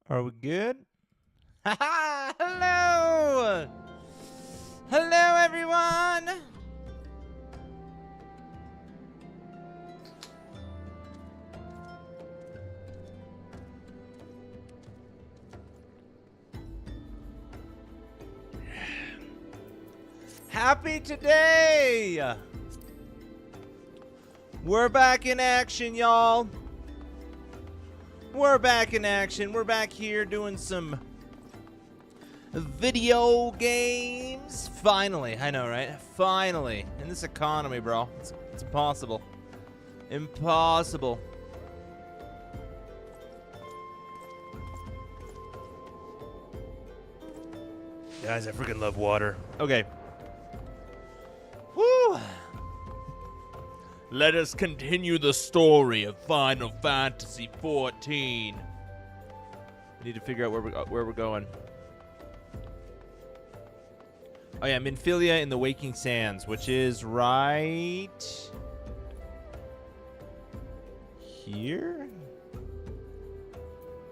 Are we good? Haha! Hello! Hello, everyone! Happy today! We're back in action, y'all. We're back in action. We're back here doing some video games. Finally. I know, right? Finally. In this economy, bro. It's impossible. Impossible. Guys, I freaking love water. Okay. Woo! Let us continue the story of Final Fantasy XIV. Need to figure out where we're going. Oh yeah, Minfilia in the Waking Sands, which is right here?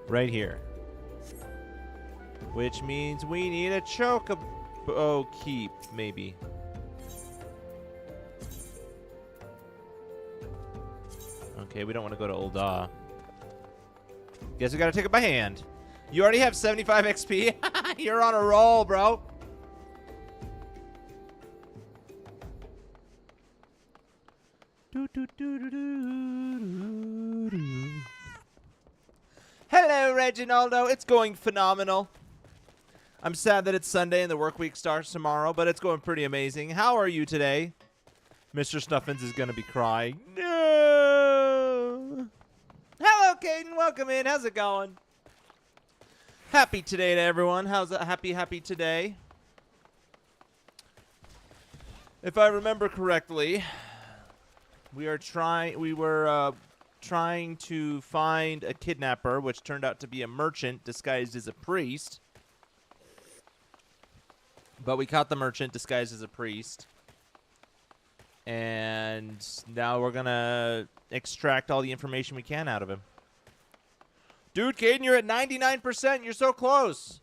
Right here. Which means we need a chocobo keep, maybe. Okay, we don't want to go to Amalj'aa. Guess we gotta take it by hand. You already have 75 XP? You're on a roll, bro. Hello, Reginaldo. It's going phenomenal. I'm sad that it's Sunday and the work week starts tomorrow, but it's going pretty amazing. How are you today? Mr. Snuffins is going to be crying. No! Hello, Caden. Welcome in. How's it going? Happy today to everyone. How's it? Happy today. If I remember correctly, we were trying to find a kidnapper, which turned out to be a merchant disguised as a priest. But we caught the merchant disguised as a priest. And now we're going to extract all the information we can out of him. Dude, Caden, you're at 99%. You're so close.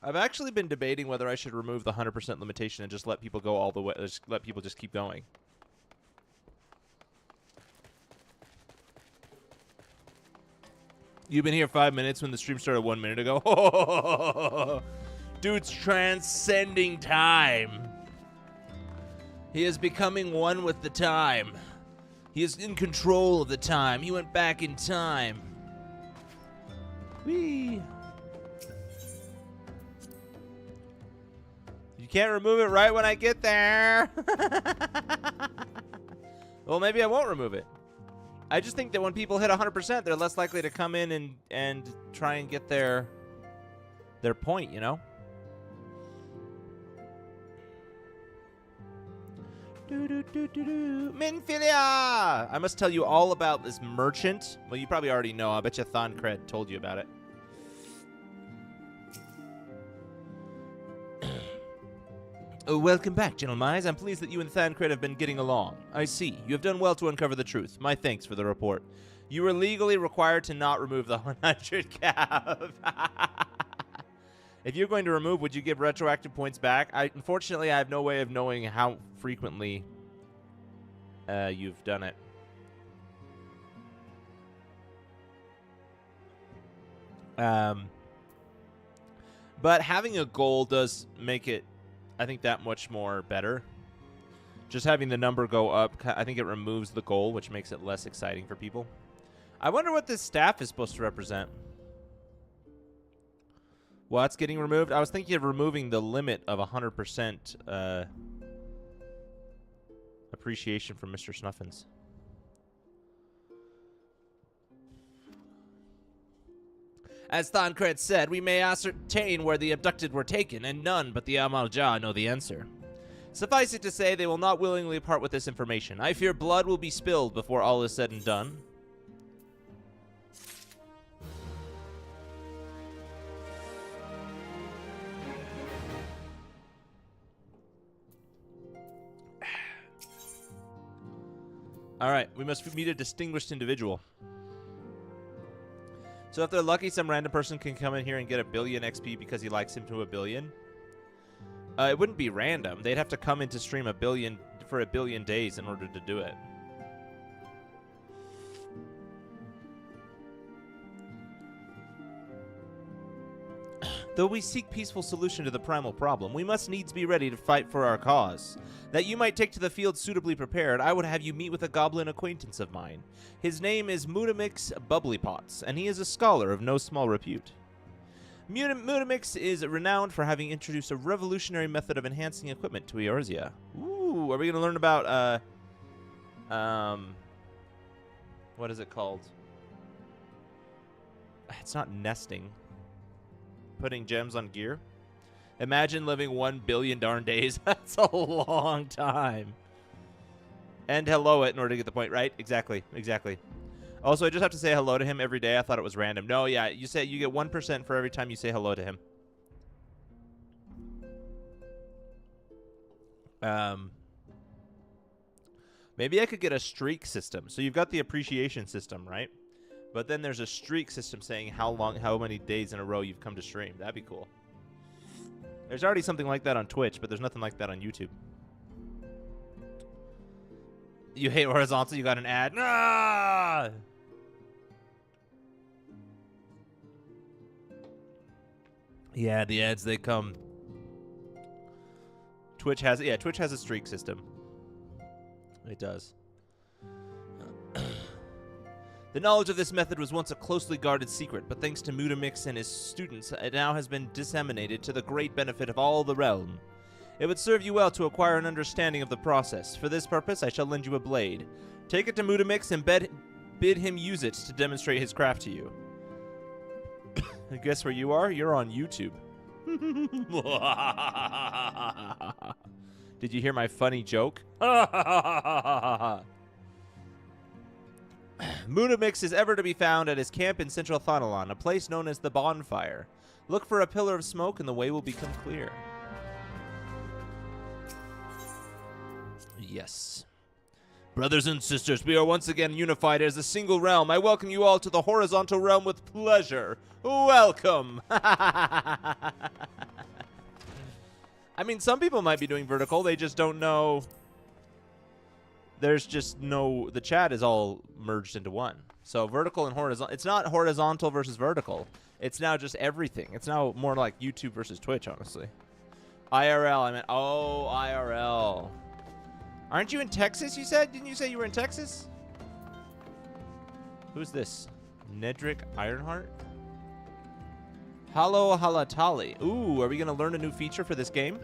I've actually been debating whether I should remove the 100% limitation and just let people go all the way. Just let people just keep going. You've been here 5 minutes when the stream started 1 minute ago. Dude's transcending time. He is becoming one with the time. He is in control of the time. He went back in time. Whee! You can't remove it right when I get there. Well, maybe I won't remove it. I just think that when people hit 100%, they're less likely to come in and try and get their point, you know? Minfilia! I must tell you all about this merchant. Well, you probably already know. I bet you Thancred told you about it. Oh, welcome back, gentlemen. I'm pleased that you and Thancred have been getting along. I see. You have done well to uncover the truth. My thanks for the report. You were legally required to not remove the 100 cap. If you're going to remove, would you give retroactive points back? Unfortunately, I have no way of knowing how frequently you've done it. But having a goal does make it, I think, that much more better. Just having the number go up, I think it removes the goal, which makes it less exciting for people. I wonder what this staff is supposed to represent. What's getting removed? I was thinking of removing the limit of 100% appreciation from Mr. Snuffins. As Thancred said, we may ascertain where the abducted were taken, and none but the Amalj'aa know the answer. Suffice it to say, they will not willingly part with this information. I fear blood will be spilled before all is said and done. All right, we must meet a distinguished individual. So if they're lucky, some random person can come in here and get 1 billion XP because he likes him to 1 billion. It wouldn't be random. They'd have to come into stream 1 billion for 1 billion days in order to do it. Though we seek peaceful solution to the primal problem, we must needs be ready to fight for our cause. That you might take to the field suitably prepared, I would have you meet with a goblin acquaintance of mine. His name is Mudamix Bubblypots, and he is a scholar of no small repute. Mudamix is renowned for having introduced a revolutionary method of enhancing equipment to Eorzea. Ooh, are we going to learn about, what is it called? It's not nesting. Putting gems on gear. Imagine living 1 billion darn days. That's a long time. And hello it in order to get the point, right? Exactly. Exactly. Also, I just have to say hello to him every day. I thought it was random. No, yeah, you say you get 1% for every time you say hello to him. Maybe I could get a streak system. So you've got the appreciation system, right? But then there's a streak system saying how many days in a row you've come to stream. That'd be cool. There's already something like that on Twitch, but there's nothing like that on YouTube. You hate horizontal, you got an ad. Ah! Yeah, the ads, they come. Twitch has a streak system. It does. The knowledge of this method was once a closely guarded secret, but thanks to Mudamix and his students, it now has been disseminated to the great benefit of all the realm. It would serve you well to acquire an understanding of the process. For this purpose, I shall lend you a blade. Take it to Mudamix and bid him use it to demonstrate his craft to you. And guess where you are? You're on YouTube. Did you hear my funny joke? Mudamix is ever to be found at his camp in Central Thanalan, a place known as the Bonfire. Look for a pillar of smoke and the way will become clear. Yes. Brothers and sisters, we are once again unified as a single realm. I welcome you all to the horizontal realm with pleasure. Welcome! I mean, some people might be doing vertical. They just don't know. There's just no... The chat is all merged into one. So vertical and horizontal... It's not horizontal versus vertical. It's now just everything. It's now more like YouTube versus Twitch, honestly. IRL, I meant... Oh, IRL. Aren't you in Texas, you said? Didn't you say you were in Texas? Who's this? Nedrick Ironheart? Halo Halatali. Ooh, are we going to learn a new feature for this game?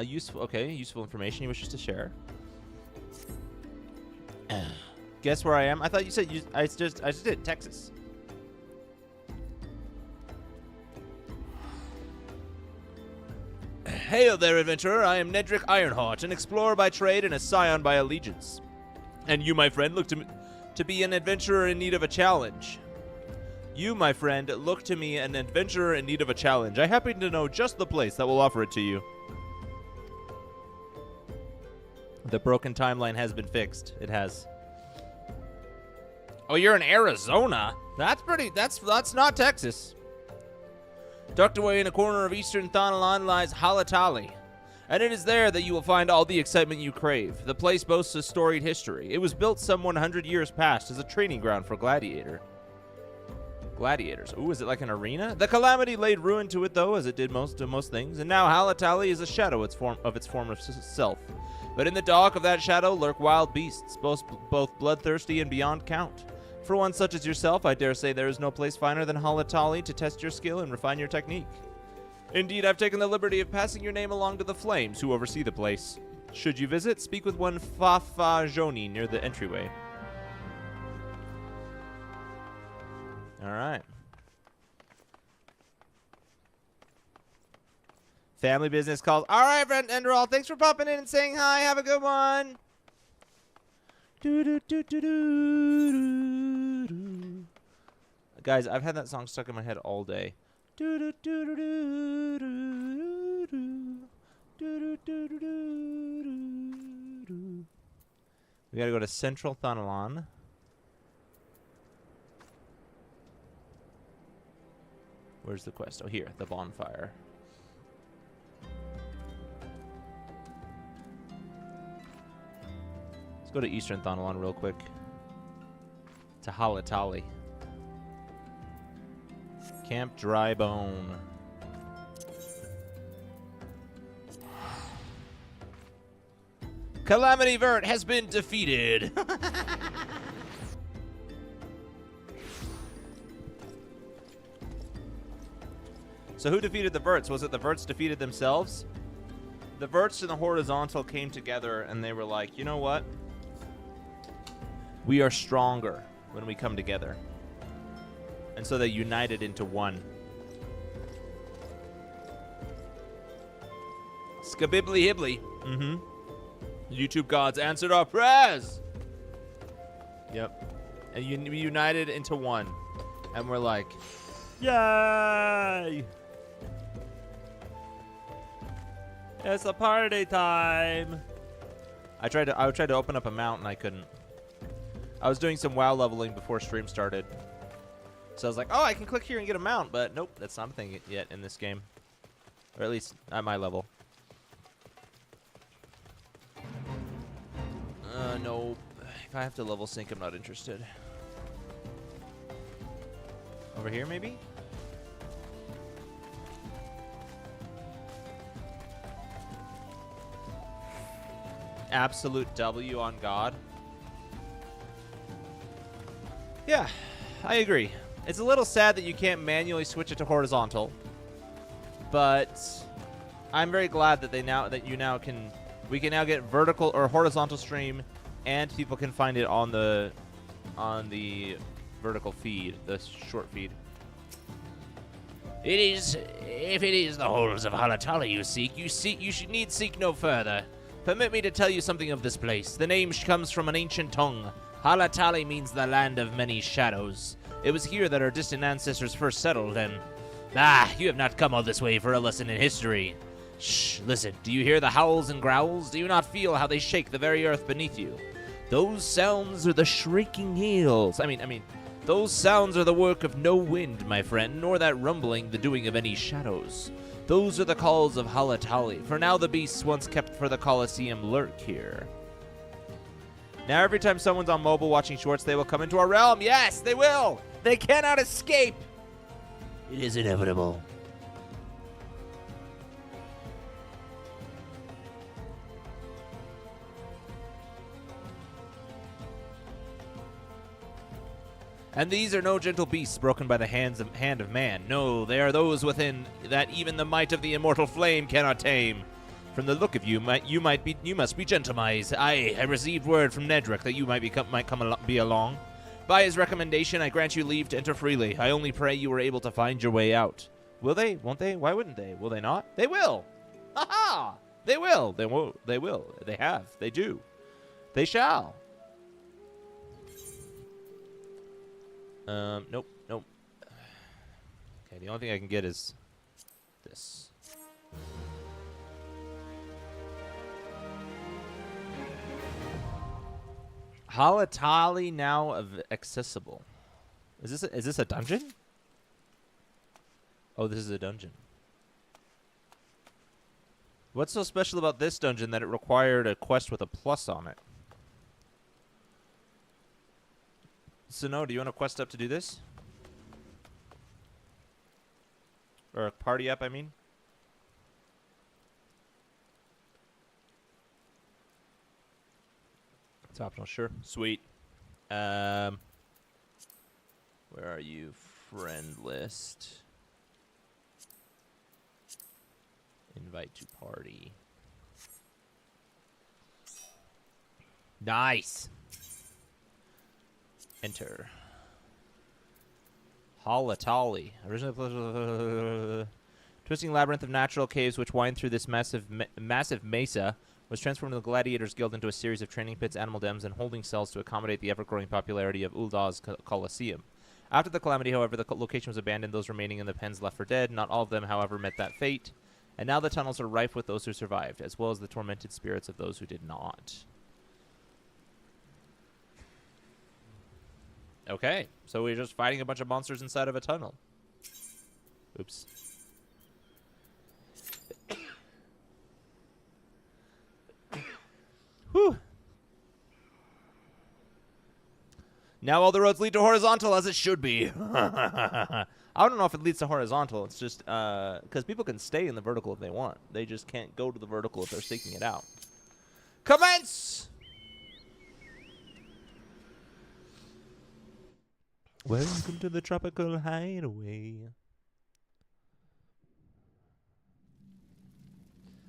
Useful. Okay, useful information you wish us to share. Guess where I am? I thought you said I just did Texas. Hail there, adventurer. I am Nedrick Ironheart, an explorer by trade and a scion by allegiance. And you, my friend, look to be an adventurer in need of a challenge. You, my friend, look to me an adventurer in need of a challenge. I happen to know just the place that will offer it to you. The broken timeline has been fixed. It has. Oh, you're in Arizona? That's not Texas. Tucked away in a corner of eastern Thanalan lies Halatali, and it is there that you will find all the excitement you crave. The place boasts a storied history. It was built some 100 years past as a training ground for gladiators. Ooh, is it like an arena? The Calamity laid ruin to it, though, as it did most things, and now Halatali is a shadow of its former self. But in the dark of that shadow lurk wild beasts, both bloodthirsty and beyond count. For one such as yourself, I dare say there is no place finer than Halatali to test your skill and refine your technique. Indeed, I've taken the liberty of passing your name along to the Flames, who oversee the place. Should you visit, speak with one Fafa Joni near the entryway. All right. Family business calls. All right, friend Enderal, thanks for popping in and saying hi. Have a good one. Guys, I've had that song stuck in my head all day. We gotta go to Central Thanalan. Where's the quest? Oh, here. The bonfire. Let's go to Eastern Thonalon real quick. To Halatali. Camp Drybone. Calamity Vert has been defeated. So who defeated the Verts? Was it the Verts defeated themselves? The Verts and the Horizontal came together and they were like, you know what? We are stronger when we come together. And so they united into one. Skabibbly hibbly. Mm-hmm. YouTube gods answered our prayers. Yep. And we united into one. And we're like, yay! It's a party time. I tried to open up a mount and I couldn't. I was doing some WoW leveling before stream started. So I was like, oh, I can click here and get a mount, but nope, that's not a thing yet in this game. Or at least at my level. No. If I have to level sync, I'm not interested. Over here, maybe? Absolute W on God. Yeah, I agree. It's a little sad that you can't manually switch it to horizontal, but I'm very glad that we can now get vertical or horizontal stream, and people can find it on the vertical feed, the short feed. If it is the halls of Halatali you seek, you should need seek no further. Permit me to tell you something of this place. The name comes from an ancient tongue. Halatali means the land of many shadows. It was here that our distant ancestors first settled, and... Ah, you have not come all this way for a lesson in history. Shh, listen, do you hear the howls and growls? Do you not feel how they shake the very earth beneath you? Those sounds are the shrieking hills. Those sounds are the work of no wind, my friend, nor that rumbling the doing of any shadows. Those are the calls of Halatali, for now the beasts once kept for the Colosseum lurk here. Now every time someone's on mobile watching shorts, they will come into our realm. Yes, they will! They cannot escape! It is inevitable. And these are no gentle beasts broken by the hand of man. No, they are those within that even the might of the immortal flame cannot tame. From the look of you, you must be Gentlemized. I received word from Nedrick that you might be along. By his recommendation, I grant you leave to enter freely. I only pray you were able to find your way out. Will they? Won't they? Why wouldn't they? Will they not? They will. Ha ha! They will. They won't. They will. They have. They do. They shall. Nope. Okay, the only thing I can get is this. Halatali now accessible. Is this a dungeon? Oh, this is a dungeon. What's so special about this dungeon that it required a quest with a plus on it? So no, do you want to quest up to do this? Or a party up, I mean? It's optional, sure. Sweet. Where are you? Friend list. Invite to party. Nice. Enter. Halatali. Originally, twisting labyrinth of natural caves which wind through this massive mesa was transformed in the Gladiators Guild into a series of training pits, animal dens, and holding cells to accommodate the ever-growing popularity of Uldah's Colosseum. After the Calamity, however, the location was abandoned. Those remaining in the pens left for dead. Not all of them, however, met that fate. And now the tunnels are rife with those who survived, as well as the tormented spirits of those who did not. Okay, so we're just fighting a bunch of monsters inside of a tunnel. Oops. Whew. Now all the roads lead to horizontal, as it should be. I don't know if it leads to horizontal. It's just because people can stay in the vertical if they want. They just can't go to the vertical if they're seeking it out. Commence! Welcome to the tropical hideaway.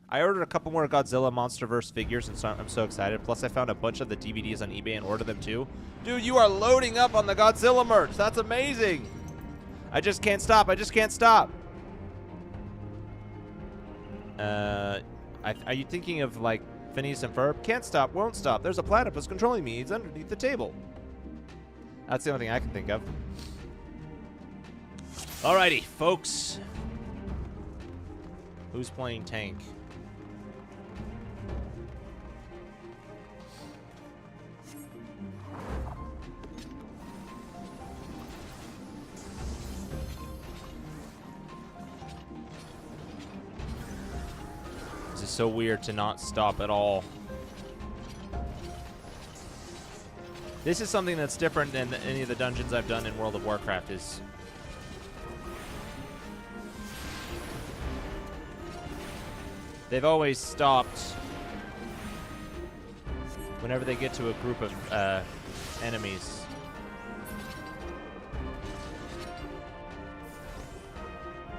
I ordered a couple more Godzilla MonsterVerse figures, and so I'm so excited. Plus, I found a bunch of the DVDs on eBay and ordered them too. Dude, you are loading up on the Godzilla merch. That's amazing. I just can't stop. I just can't stop. Are you thinking of, like, Phineas and Ferb? Can't stop, won't stop. There's a platypus controlling me. He's underneath the table. That's the only thing I can think of. Alrighty, folks. Who's playing tank? This is so weird to not stop at all. This is something that's different than any of the dungeons I've done in World of Warcraft. Is they've always stopped whenever they get to a group of enemies.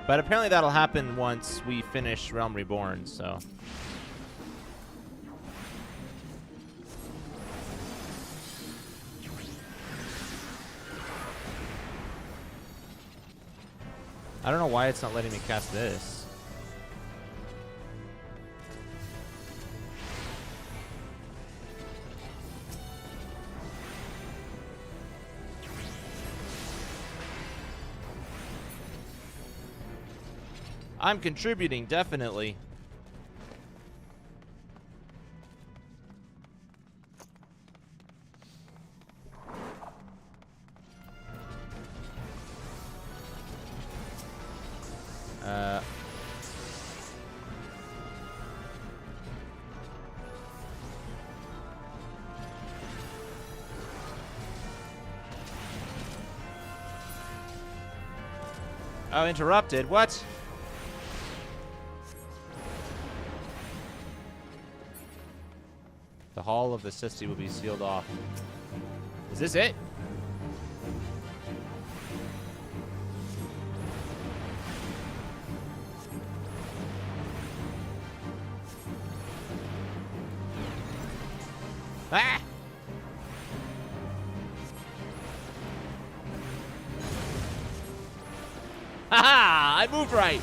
But apparently that'll happen once we finish Realm Reborn, so. I don't know why it's not letting me cast this. I'm contributing, definitely. Oh, interrupted. What? The Hall of the Sisti will be sealed off. Is this it? Ah! Haha! I moved right.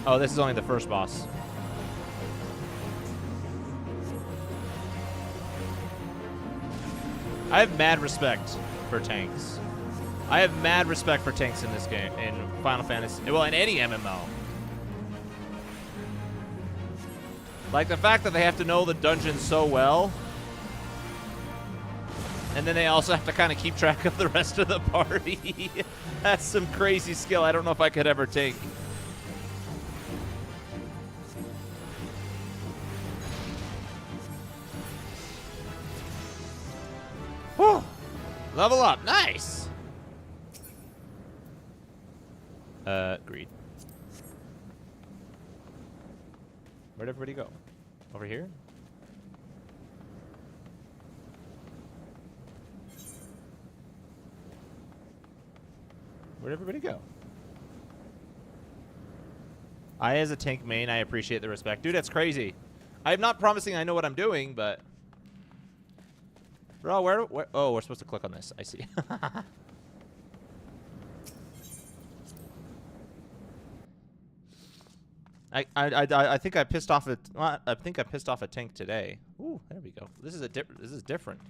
Oh, this is only the first boss. I have mad respect for tanks. I have mad respect for tanks in this game, in Final Fantasy, well, in any MMO. Like the fact that they have to know the dungeon so well, and then they also have to kind of keep track of the rest of the party. That's some crazy skill I don't know if I could ever take. Whew. Level up, nice. Agreed. Where'd everybody go? Over here? Where'd everybody go? As a tank main, I appreciate the respect. Dude, that's crazy. I'm not promising I know what I'm doing, but... Bro, where oh, we're supposed to click on this. I see. I think I pissed off a I think I pissed off a tank today. Ooh, there we go. This is different.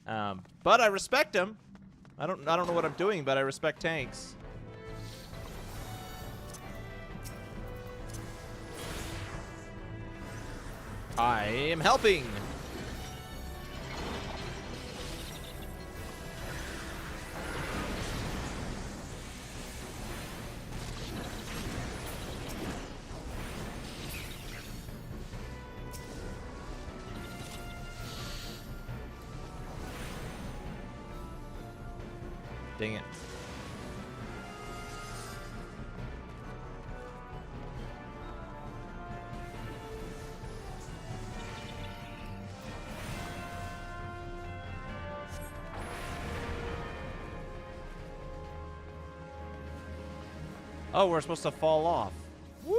But I respect him. I don't know what I'm doing, but I respect tanks. I am helping. Dang it. Oh, we're supposed to fall off. Woo!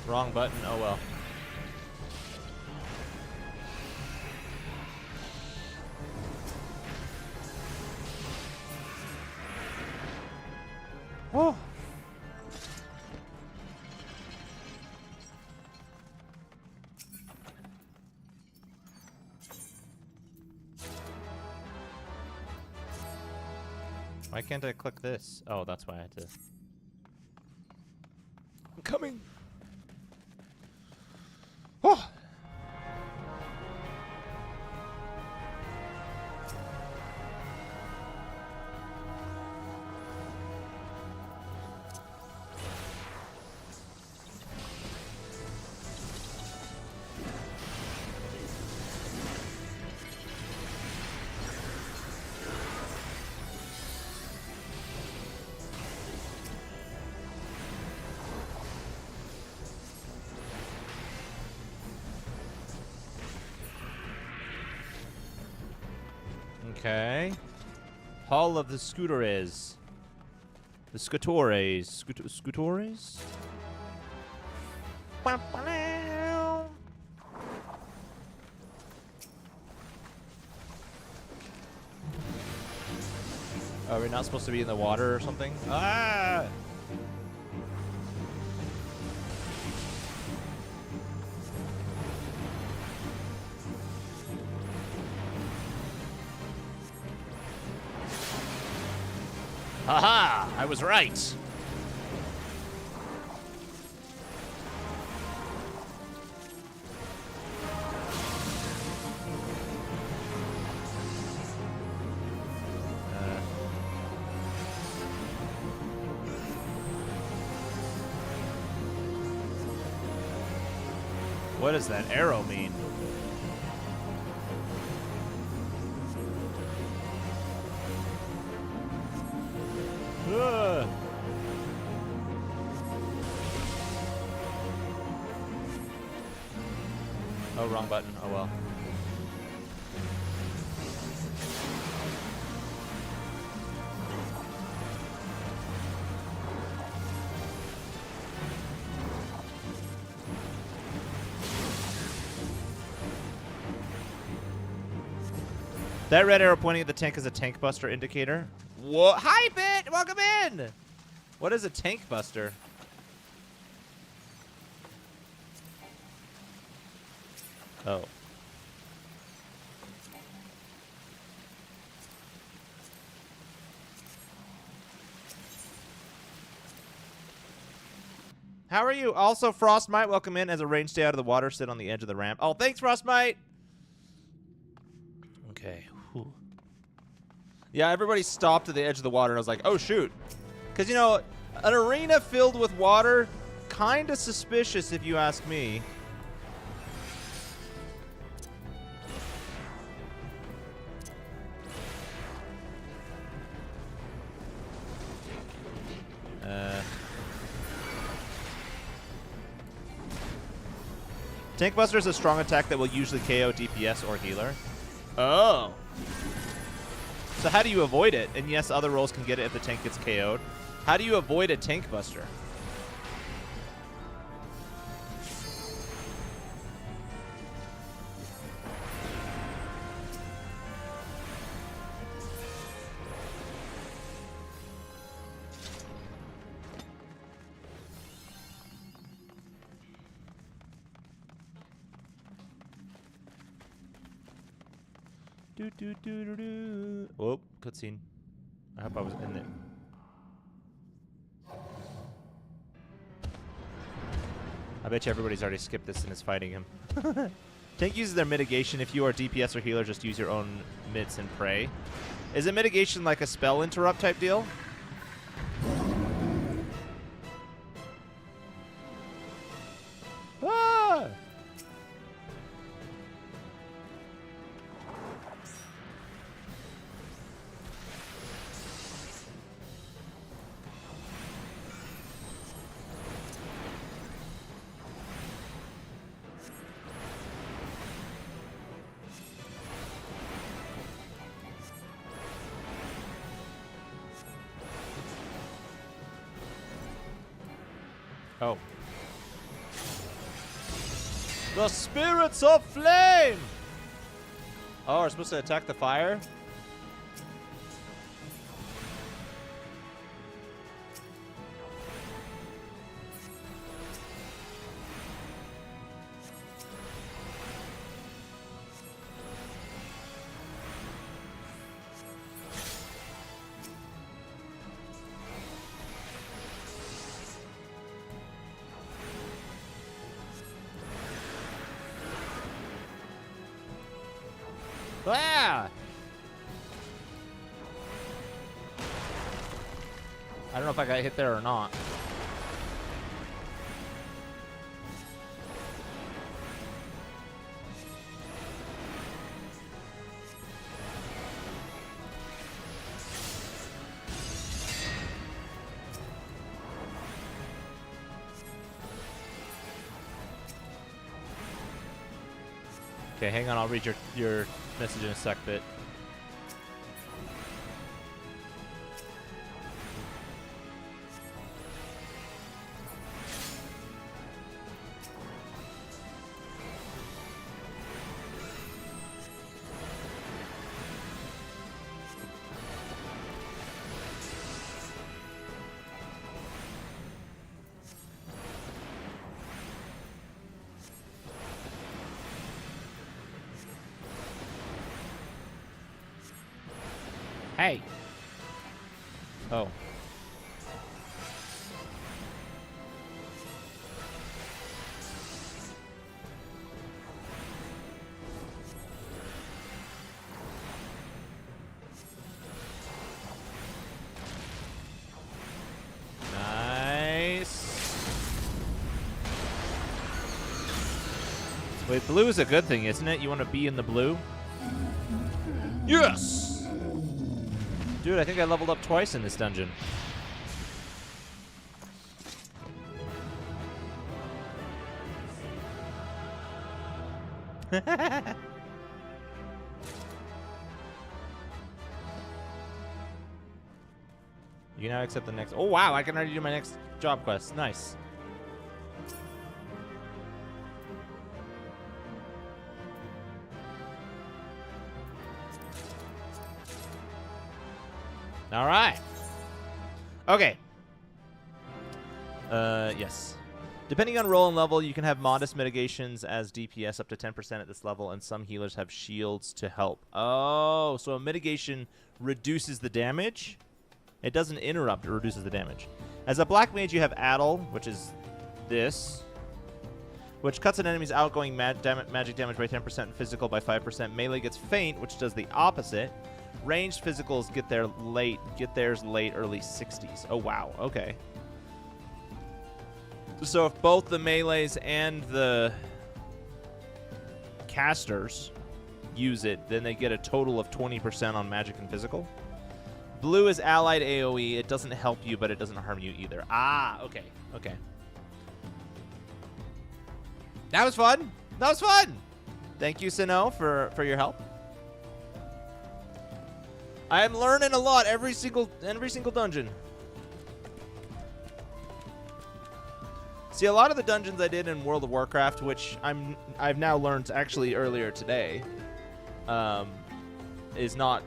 Wrong button. Oh well. Oh. Why can't I click this? Oh, that's why I had to. I'm coming. Oh. Okay. Hall of the Scootores. The Scutores. Scutores? Are we not supposed to be in the water or something? Ah! Haha! I was right. What does that arrow mean? Oh, wrong button. Oh well. That red arrow pointing at the tank is a tank buster indicator. Whoa! Hi, Bit! Welcome in! What is a tank buster? Oh. How are you? Also, Frostmite, welcome in. As a range, stay out of the water. Sit on the edge of the ramp. Oh, thanks, Frostmite! Okay. Whew. Yeah, everybody stopped at the edge of the water, and I was like, oh, shoot. Because, you know, an arena filled with water, kind of suspicious if you ask me. Tank Buster is a strong attack that will usually KO DPS or healer. Oh. So how do you avoid it? And yes, other roles can get it if the tank gets KO'd. How do you avoid a tank buster? Oh, cutscene. I hope I was in it. I bet you everybody's already skipped this and is fighting him. Tank uses their mitigation. If you are DPS or healer, just use your own mids and pray. Is it mitigation like a spell interrupt type deal? Ah! Oh. The spirits of flame! Oh, we're supposed to attack the fire? Ah! I don't know if I got hit there or not. Okay, hang on. I'll read your message in a sec, bit. Hey. Oh. Nice. Wait, blue is a good thing, isn't it? You want to be in the blue? Yes! Dude, I think I leveled up twice in this dungeon. You can now accept the next... Oh, wow, I can already do my next job quest. Nice. All right. Okay. Yes. Depending on role and level, you can have modest mitigations as DPS up to 10% at this level, and some healers have shields to help. Oh, so a mitigation reduces the damage? It doesn't interrupt, it reduces the damage. As a black mage, you have Addle, which is this, which cuts an enemy's outgoing magic damage by 10% and physical by 5%. Melee gets Faint, which does the opposite. Ranged physicals get theirs late, early 60s. Oh, wow. Okay. So if both the melees and the casters use it, then they get a total of 20% on magic and physical. Blue is allied AoE. It doesn't help you, but it doesn't harm you either. Ah, okay. Okay. That was fun. That was fun. Thank you, Sino, for your help. I am learning a lot every single dungeon. See, a lot of the dungeons I did in World of Warcraft, which I've now learned actually earlier today, is not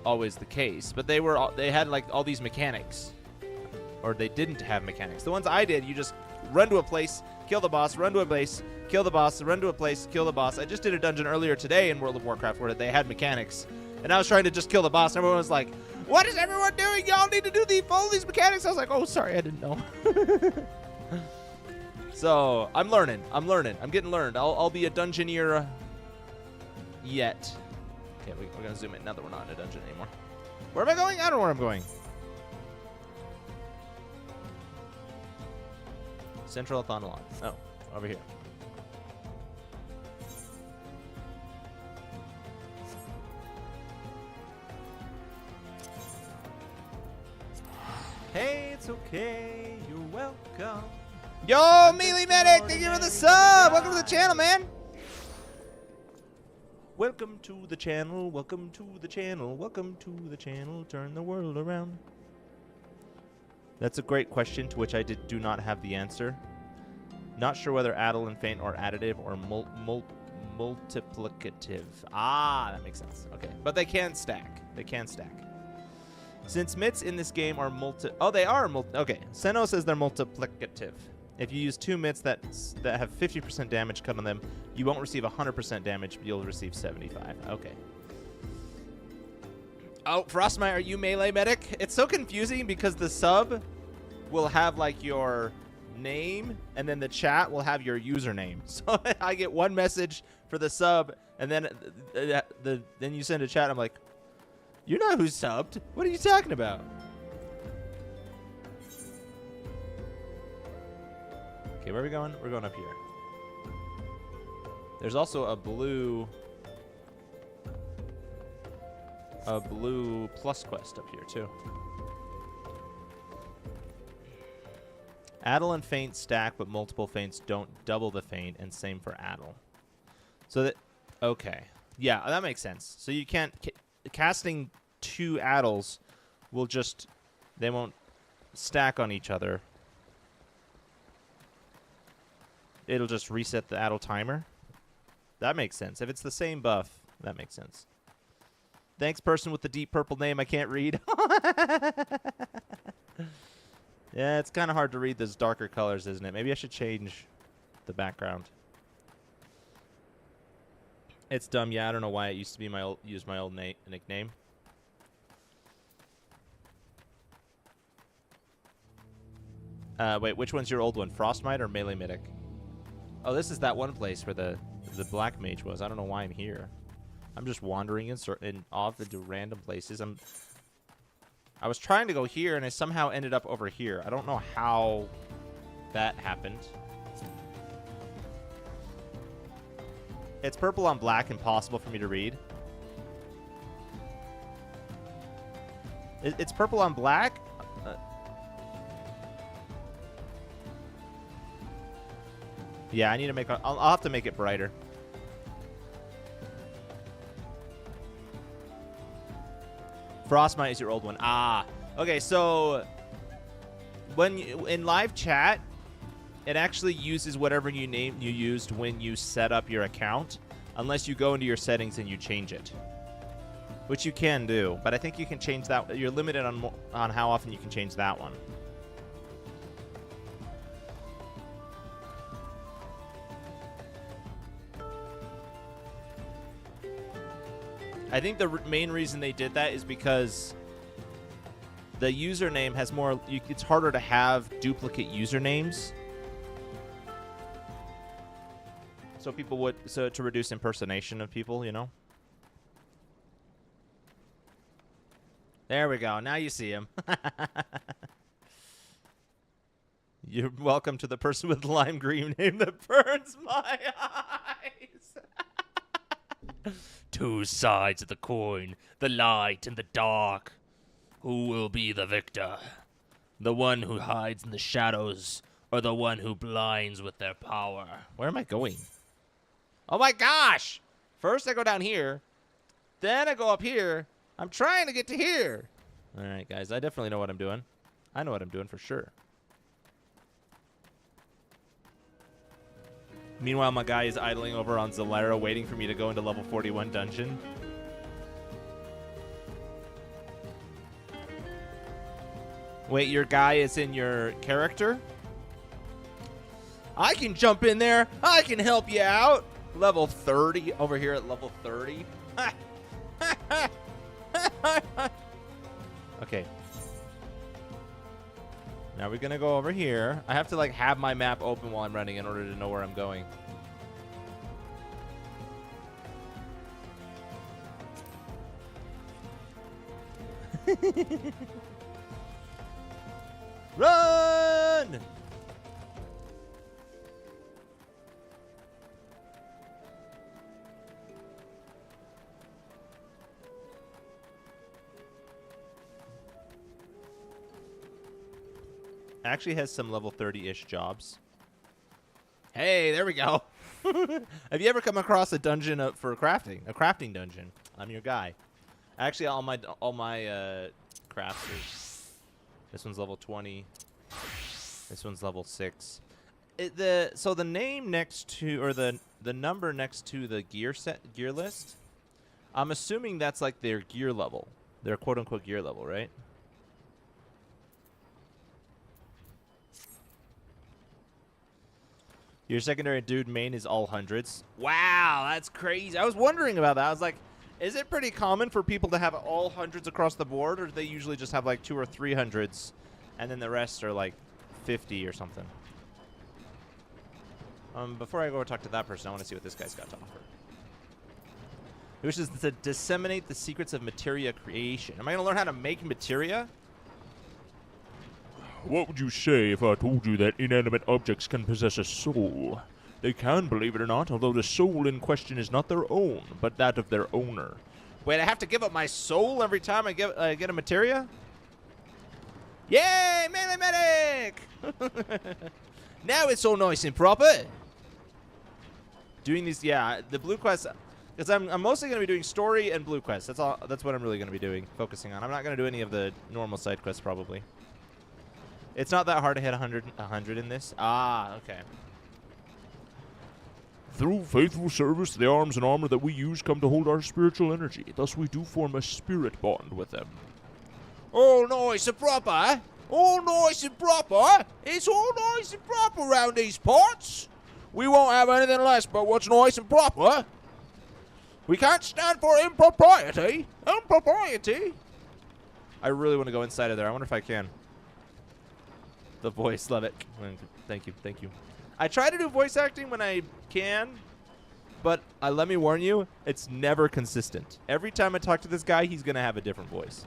always the case. But they had like all these mechanics, or they didn't have mechanics. The ones I did, you just run to a place, kill the boss, run to a place, kill the boss, run to a place, kill the boss. I just did a dungeon earlier today in World of Warcraft where they had mechanics, and I was trying to just kill the boss, and everyone was like, "What is everyone doing? Y'all need to do follow these mechanics." I was like, "Oh, sorry, I didn't know." So I'm learning. I'm getting learned. I'll be a dungeoneer yet. Okay, we're gonna zoom in now that we're not in a dungeon anymore. Where am I going? I don't know where I'm going. Central Athonalon. Oh, over here. Hey, it's okay. You're welcome. Yo, Melee Medic, thank you for the sub. Welcome to the channel, man. Welcome to the channel. Welcome to the channel. Welcome to the channel. Turn the world around. That's a great question to which I do not have the answer. Not sure whether addle and feint are additive or multiplicative. Ah, that makes sense. Okay, but they can stack. They can stack. Since mitts in this game are they are okay. Senno says they're multiplicative. If you use 2 mitts that have 50% damage cut on them, you won't receive 100% damage, but you'll receive 75. Okay. Oh, Frostmite, are you melee medic? It's so confusing because the sub will have like your name, and then the chat will have your username. So I get one message for the sub, and then then you send a chat. I'm like, you're not who subbed. What are you talking about? Okay, where are we going? We're going up here. There's also a blue plus quest up here too. Addle and feint stack, but multiple feints don't double the feint, and same for addle. So that, okay, yeah, that makes sense. So you can't casting 2 addles will just, they won't stack on each other. It'll just reset the addle timer. That makes sense. If it's the same buff, that makes sense. Thanks, person with the deep purple name I can't read. Yeah, it's kind of hard to read those darker colors, isn't it? Maybe I should change the background. It's dumb. Yeah, I don't know why it used to be my old nickname. Wait, which one's your old one? Frostmite or Melee Mythic? Oh, this is that one place where the black mage was. I don't know why I'm here. I'm just wandering off into random places. I was trying to go here, and I somehow ended up over here. I don't know how that happened. It's purple on black, impossible for me to read. It's purple on black? Yeah, I need to make I'll have to make it brighter. Frostmite is your old one. Ah, okay. So when in live chat, it actually uses whatever you used when you set up your account, unless you go into your settings and you change it, which you can do. But I think you can change that. You're limited on how often you can change that one. I think the main reason they did that is because the username has more. It's harder to have duplicate usernames, so people to reduce impersonation of people, you know. There we go. Now you see him. You're welcome to the person with lime green name that burns my eyes. 2 sides of the coin, the light and the dark. Who will be the victor? The one who hides in the shadows, or the one who blinds with their power? Where am I going? Oh my gosh! First I go down here, then I go up here. I'm trying to get to here. All right, guys, I definitely know what I'm doing. I know what I'm doing for sure. Meanwhile, my guy is idling over on Zalera waiting for me to go into level 41 dungeon. Wait, your guy is in your character? I can jump in there. I can help you out. Level 30 over here at level 30. Okay. Now we're going to go over here. I have to like have my map open while I'm running in order to know where I'm going. Run! Actually has some level 30-ish jobs. Hey, there we go. Have you ever come across a dungeon for crafting? A crafting dungeon. I'm your guy. Actually, all my crafters. This one's level 20. This one's level 6. So the name next to, or the number next to the gear list, I'm assuming that's like their gear level. Their quote-unquote gear level, right? Your secondary dude main is all hundreds. Wow, that's crazy. I was wondering about that. I was like, is it pretty common for people to have all hundreds across the board, or do they usually just have like 2 or 3 hundreds, and then the rest are like 50 or something? Before I go talk to that person, I want to see what this guy's got to offer. He wishes to disseminate the secrets of materia creation. Am I going to learn how to make materia? What would you say if I told you that inanimate objects can possess a soul? They can, believe it or not, although the soul in question is not their own, but that of their owner. Wait, I have to give up my soul every time I get a materia? Yay, melee medic! Now it's all nice and proper. Doing these, yeah, the blue quests, because I'm mostly going to be doing story and blue quests. That's all. That's what I'm really going to be doing, focusing on. I'm not going to do any of the normal side quests probably. It's not that hard to hit 100 in this. Ah, okay. Through faithful service, the arms and armor that we use come to hold our spiritual energy. Thus we do form a spirit bond with them. All nice and proper. All nice and proper. It's all nice and proper around these parts. We won't have anything less but what's nice and proper. We can't stand for impropriety. Impropriety. I really want to go inside of there. I wonder if I can. The voice, love it. Thank you, thank you. I try to do voice acting when I can, but let me warn you, it's never consistent. Every time I talk to this guy, he's going to have a different voice.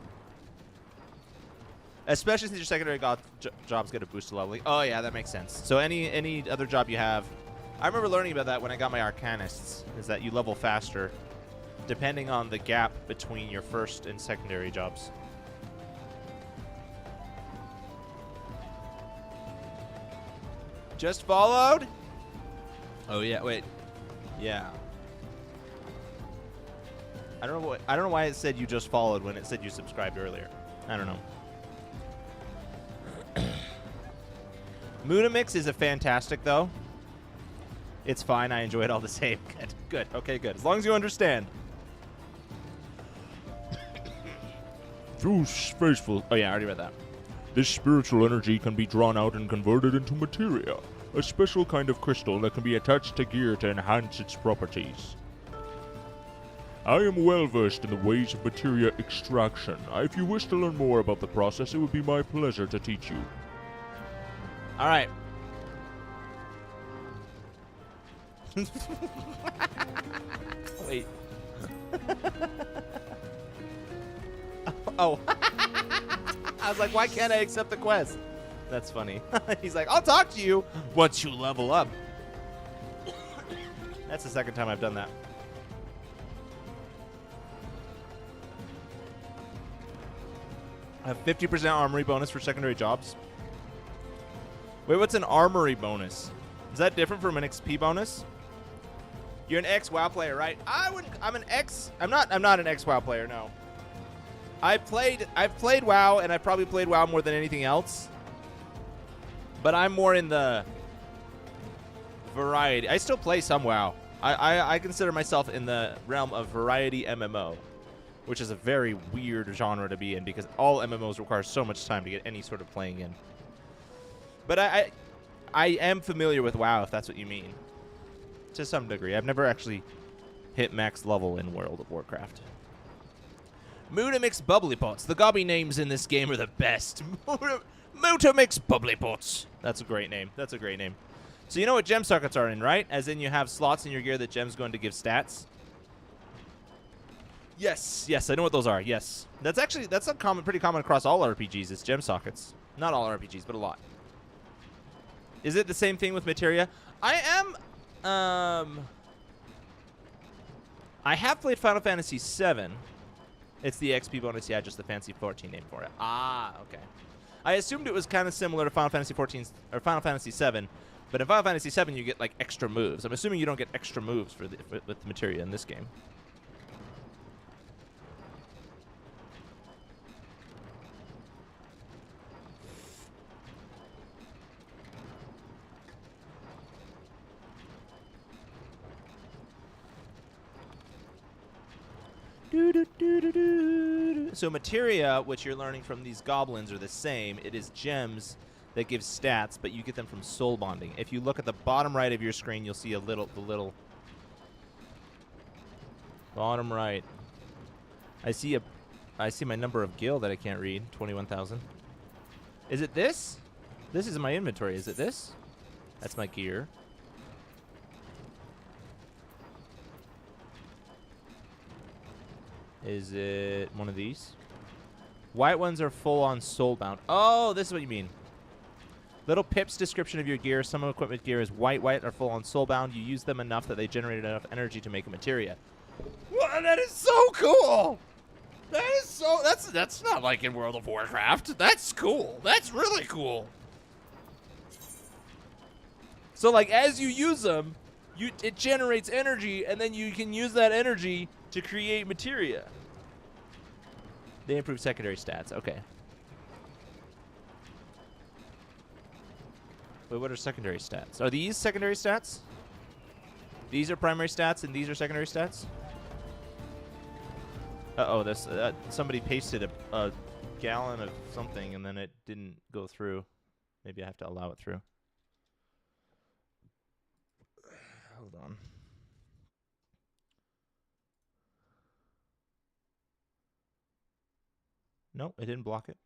Especially since your secondary job's get a boost to leveling. Oh, yeah, that makes sense. So any other job you have, I remember learning about that when I got my Arcanists, is that you level faster depending on the gap between your first and secondary jobs. Just followed? Oh yeah, wait. Yeah. I don't know why it said you just followed when it said you subscribed earlier. I don't know. Moodamix is a fantastic though. It's fine, I enjoy it all the same. Good. Good. Okay, good. As long as you understand. Through faithful... Oh yeah, I already read that. This spiritual energy can be drawn out and converted into materia, a special kind of crystal that can be attached to gear to enhance its properties. I am well versed in the ways of materia extraction. If you wish to learn more about the process, it would be my pleasure to teach you. All right. Wait. Oh. I was like, why can't I accept the quest? That's funny. He's like, I'll talk to you once you level up. That's the second time I've done that. I have 50% armory bonus for secondary jobs. Wait, what's an armory bonus? Is that different from an XP bonus? You're an ex-WoW player, right? I'm not an ex-WoW player, no. I've played WoW, and I've probably played WoW more than anything else. But I'm more in the variety. I still play some WoW. I consider myself in the realm of variety MMO, which is a very weird genre to be in because all MMOs require so much time to get any sort of playing in. But I am familiar with WoW, if that's what you mean, to some degree. I've never actually hit max level in World of Warcraft. Mutamix Bubbly Pots. The gobby names in this game are the best. Mutamix Bubbly Pots. That's a great name. That's a great name. So you know what gem sockets are in, right? As in you have slots in your gear that gem's going to give stats. Yes, yes, I know what those are. Yes, that's a pretty common across all RPGs. It's gem sockets. Not all RPGs, but a lot. Is it the same thing with materia? I have played Final Fantasy VII. It's the XP bonus. Yeah, just the fancy 14 name for it. Ah, okay. I assumed it was kind of similar to Final Fantasy 14 or Final Fantasy VII, but in Final Fantasy VII you get like extra moves. I'm assuming you don't get extra moves with the materia in this game. So materia, which you're learning from these goblins, are the same. It is gems that give stats, but you get them from soul bonding. If you look at the bottom right of your screen, you'll see the little bottom right. I see my number of gil that I can't read, 21,000. Is it this? This is my inventory. Is it this? That's my gear. Is it one of these? White ones are full on soulbound. Oh, this is what you mean. Little Pip's description of your gear. Some equipment gear is white are full on soulbound. You use them enough that they generate enough energy to make a materia. Wow, that is so cool. That is so. That's not like in World of Warcraft. That's cool. That's really cool. So like as you use them, it generates energy, and then you can use that energy to create materia. They improve secondary stats. Okay. Wait, what are secondary stats? Are these secondary stats? These are primary stats, and these are secondary stats? Uh-oh, this somebody pasted a gallon of something, and then it didn't go through. Maybe I have to allow it through. Hold on. Nope, it didn't block it.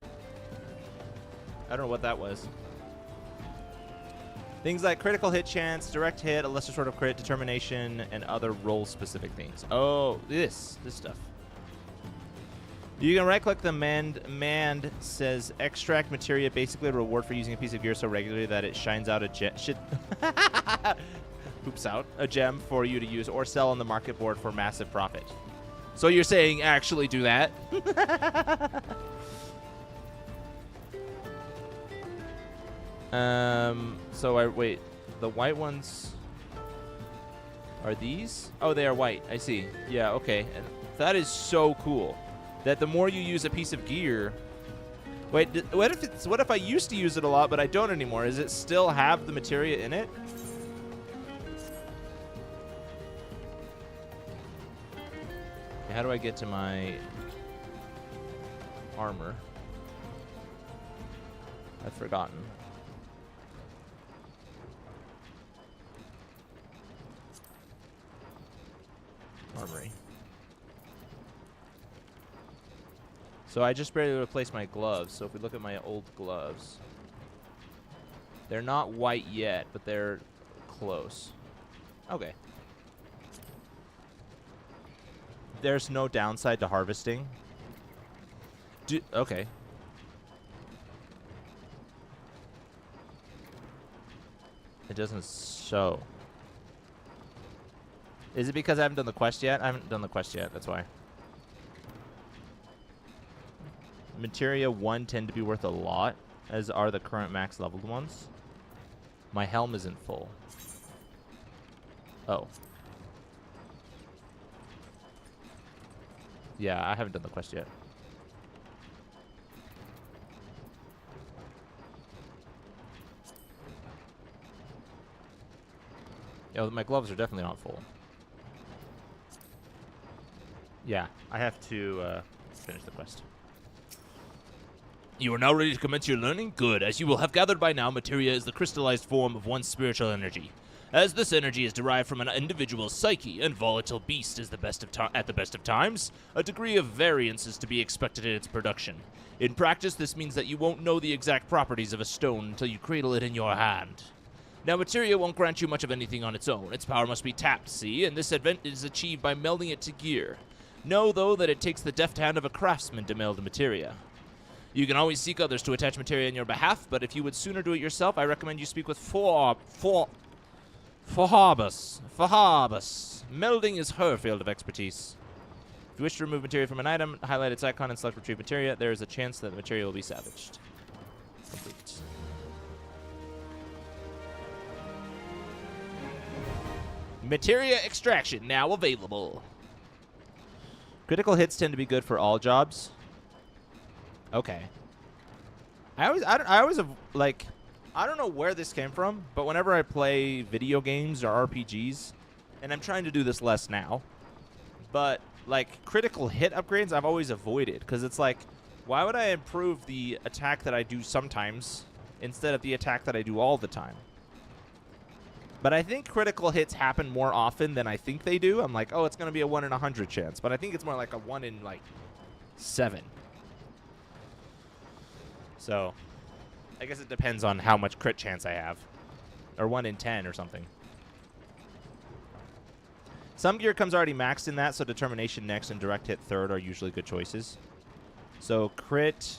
I don't know what that was. Things like critical hit chance, direct hit, a lesser sort of crit, determination, and other role-specific things. Oh, this stuff. You can right-click the mand says extract materia, basically a reward for using a piece of gear so regularly that it shines out a gem for you to use or sell on the market board for massive profit. So you're saying actually do that? Wait, the white ones are these? Oh, they are white. I see. Yeah, okay. And that is so cool. That the more you use a piece of gear. Wait, what if I used to use it a lot, but I don't anymore? Does it still have the materia in it? How do I get to my armor? I've forgotten. Armory. So I just barely replaced my gloves. So if we look at my old gloves, they're not white yet, but they're close. Okay. There's no downside to harvesting. Okay. It doesn't show. Is it because I haven't done the quest yet? I haven't done the quest yet, that's why. Materia 1 tend to be worth a lot, as are the current max leveled ones. My helm isn't full. Oh. Yeah, I haven't done the quest yet. Oh, my gloves are definitely not full. Yeah, I have to finish the quest. You are now ready to commence your learning? Good. As you will have gathered by now, materia is the crystallized form of one's spiritual energy. As this energy is derived from an individual's psyche, and volatile beast is at the best of times, a degree of variance is to be expected in its production. In practice, this means that you won't know the exact properties of a stone until you cradle it in your hand. Now, materia won't grant you much of anything on its own. Its power must be tapped, see, and this event is achieved by melding it to gear. Know, though, that it takes the deft hand of a craftsman to meld materia. You can always seek others to attach materia on your behalf, but if you would sooner do it yourself, I recommend you speak with Fahabus. Melding is her field of expertise. If you wish to remove materia from an item, highlight its icon and select retrieve materia. There is a chance that the materia will be savaged. Complete. Materia extraction now available. Critical hits tend to be good for all jobs. Okay. I don't know where this came from, but whenever I play video games or RPGs, and I'm trying to do this less now, but like critical hit upgrades I've always avoided, because it's like, why would I improve the attack that I do sometimes instead of the attack that I do all the time? But I think critical hits happen more often than I think they do. I'm like, oh, it's going to be a 1 in 100 chance, but I think it's more like a 1 in like 7. So, I guess it depends on how much crit chance I have. Or 1 in 10 or something. Some gear comes already maxed in that, so determination next and direct hit third are usually good choices. So, crit,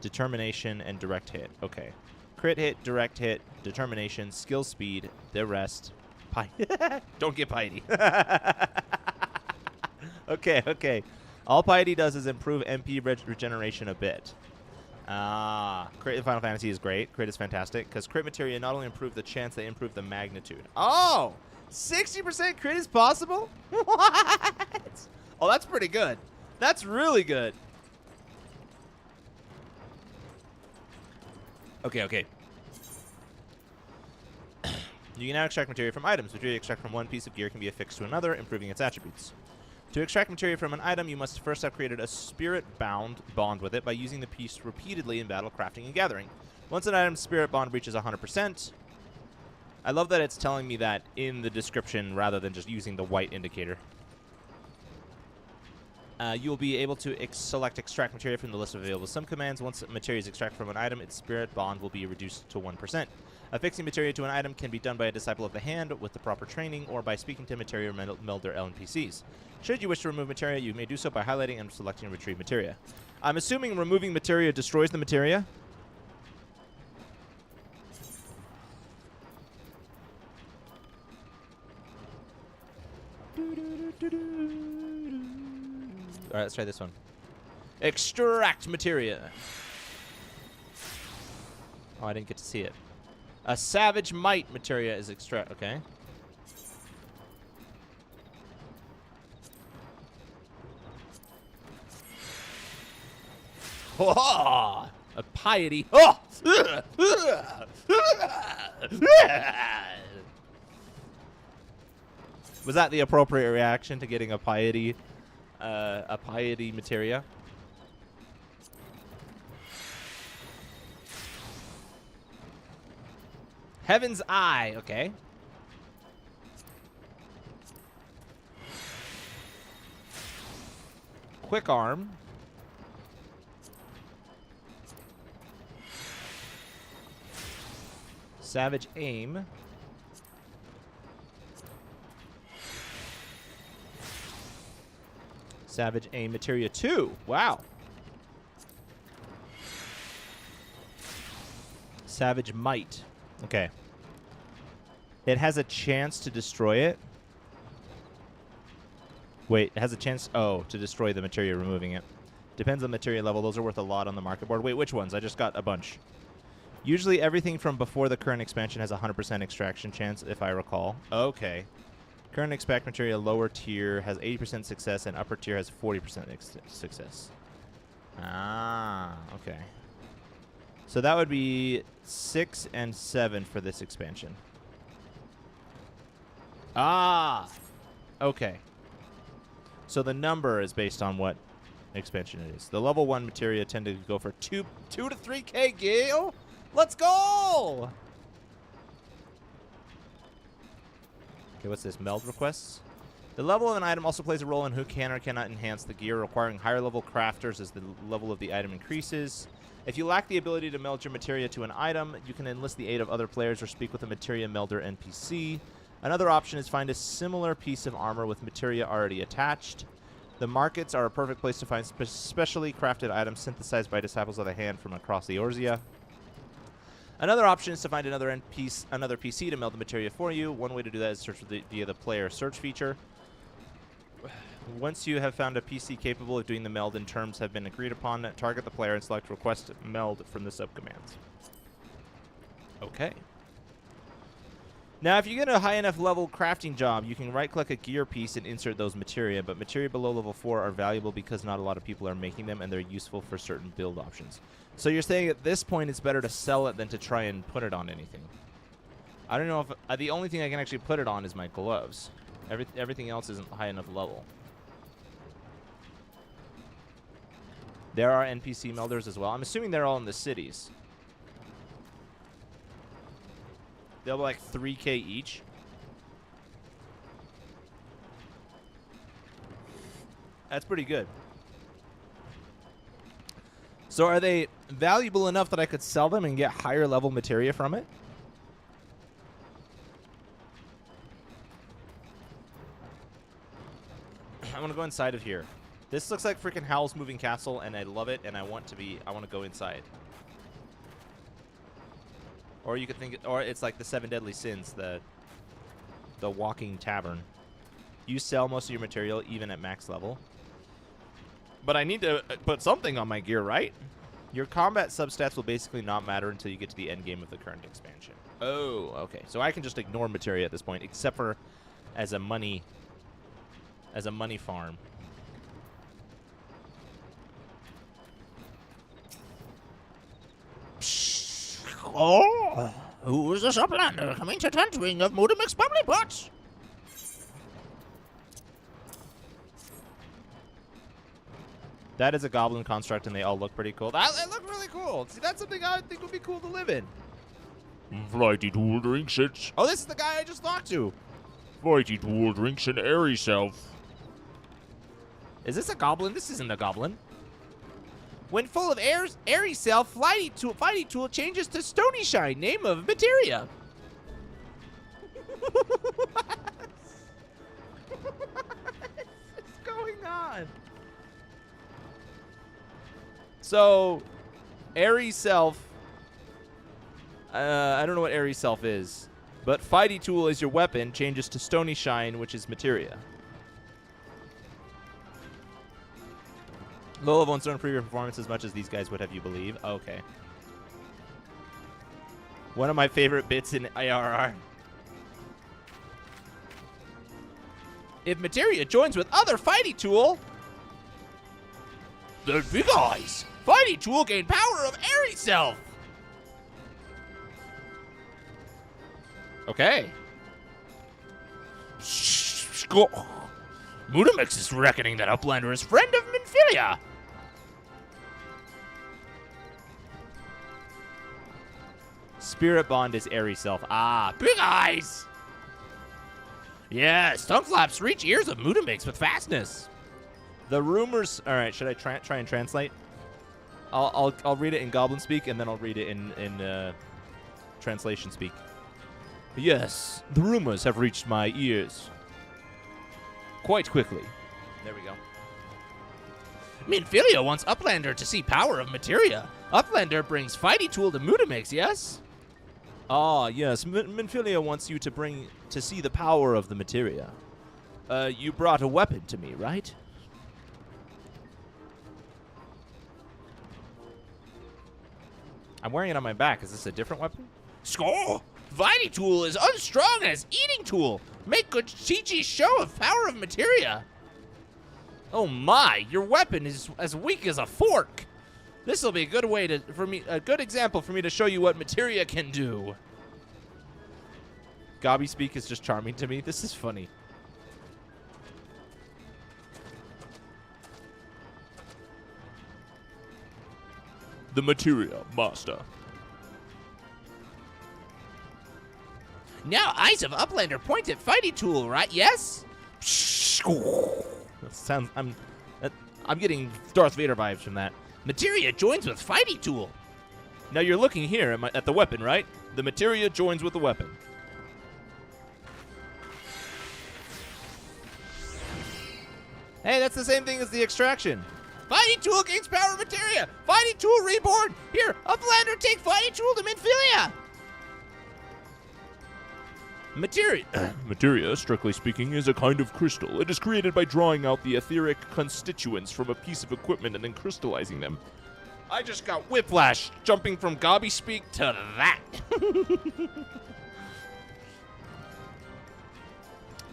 determination, and direct hit. Okay. Crit hit, direct hit, determination, skill speed, the rest. Don't get piety. Okay. All piety does is improve MP regeneration a bit. Crit in Final Fantasy is great. Crit is fantastic, because crit materia not only improve the chance, they improve the magnitude. Oh! 60% crit is possible? What? Oh, that's pretty good. That's really good. Okay. You can now extract materia from items. Materia extract from one piece of gear can be affixed to another, improving its attributes. To extract materia from an item, you must first have created a spirit bond with it by using the piece repeatedly in battle, crafting, and gathering. Once an item's spirit bond reaches 100%, I love that it's telling me that in the description rather than just using the white indicator. You'll be able to select extract materia from the list of available subcommands. Once materia is extracted from an item, its spirit bond will be reduced to 1%. Affixing materia to an item can be done by a disciple of the hand with the proper training, or by speaking to materia melder NPCs. Should you wish to remove materia, you may do so by highlighting and selecting retrieve materia. I'm assuming removing materia destroys the materia. All right, let's try this one. Extract materia. Oh, I didn't get to see it. A savage might materia is extract. Okay. Oh, a piety. Oh! Was that the appropriate reaction to getting a piety materia? Heaven's Eye, okay. Quick Arm. Savage Aim. Savage Aim Materia 2. Wow. Savage Might. Okay. It has a chance to destroy it. Wait, it has a chance, to destroy the materia removing it. Depends on materia level. Those are worth a lot on the market board. Wait, which ones? I just got a bunch. Usually everything from before the current expansion has a 100% extraction chance, if I recall. Okay. Current extract materia lower tier has 80% success, and upper tier has 40% success. Ah, okay. So that would be 6 and 7 for this expansion. Ah! Okay. So the number is based on what expansion it is. The level 1 materia tend to go for 2 to 3k gil. Let's go! Okay, what's this? Meld requests? The level of an item also plays a role in who can or cannot enhance the gear, requiring higher level crafters as the level of the item increases. If you lack the ability to meld your materia to an item, you can enlist the aid of other players or speak with a materia melder NPC. Another option is find a similar piece of armor with materia already attached. The markets are a perfect place to find specially crafted items synthesized by disciples of the hand from across the Eorzea. Another option is to find another PC to meld the materia for you. One way to do that is search via the player search feature. Once you have found a PC capable of doing the meld and terms have been agreed upon, target the player and select request meld from the subcommands. Okay. Now, if you get a high enough level crafting job, you can right-click a gear piece and insert those materia, but materia below level 4 are valuable because not a lot of people are making them, and they're useful for certain build options. So you're saying at this point it's better to sell it than to try and put it on anything. I don't know if... the only thing I can actually put it on is my gloves. Everything else isn't high enough level. There are NPC melders as well. I'm assuming they're all in the cities. They'll be like 3k each. That's pretty good. So are they valuable enough that I could sell them and get higher level materia from it? I want to go inside of here. This looks like freaking Howl's Moving Castle, and I love it, and I want to go inside. Or you could think, or it's like the 7 Deadly Sins, the walking tavern. You sell most of your material even at max level. But I need to put something on my gear, right? Your combat substats will basically not matter until you get to the end game of the current expansion. Oh, okay. So I can just ignore materia at this point, except for as a money farm. Oh, who is this uplander coming to tendering of Mudimic's bubbly pots? That is a goblin construct, and they all look pretty cool. They look really cool. See, that's something I think would be cool to live in. Flighty tool drinks it. Oh, this is the guy I just talked to. Flighty tool drinks an airy self. Is this a goblin? This isn't a goblin. When full of airy self, Flighty tool changes to Stony Shine, name of materia. What's going on? So, airy self. I don't know what airy self is, but Fighty tool is your weapon, changes to Stony Shine, which is materia. Low level ones don't improve your performance as much as these guys would have you believe. Okay. One of my favorite bits in ARR. If materia joins with other Fighty tool, the big eyes. Fighty tool gain power of airy self. Okay. Mudimix is reckoning that Uplander is friend of Minfilia. Spirit Bond is airy self. Ah, Big eyes. Yes, tongue flaps reach ears of Mudimix with fastness. the rumors. All right, should I try and translate? I'll read it in Goblin speak, and then I'll read it in translation speak. Yes, the rumors have reached my ears quite quickly. There we go. Minfilia wants Uplander to see power of materia. Uplander brings Fighty tool to Mudimix, yes? Ah, yes. Minfilia wants you to see the power of the materia. You brought a weapon to me, right? I'm wearing it on my back. Is this a different weapon? Score! Fighty tool is unstrung as eating tool. Make good Chi-Chi show of power of materia. Oh my! Your weapon is as weak as a fork. This will be a good a good example for me to show you what materia can do. Gobby speak is just charming to me. This is funny. The materia, master. Now eyes of Uplander point at fighting tool, right? Yes? That sounds. I'm getting Darth Vader vibes from that. Materia joins with fighting tool. Now you're looking here at the weapon, right? The materia joins with the weapon. Hey, that's the same thing as the extraction. Fighting tool gains power of materia. Fighting tool reborn. Here, Uplander, take fighting tool to Minfilia. Materia. Materia, strictly speaking, is a kind of crystal. It is created by drawing out the etheric constituents from a piece of equipment and then crystallizing them. I just got whiplash jumping from Gobby speak to that.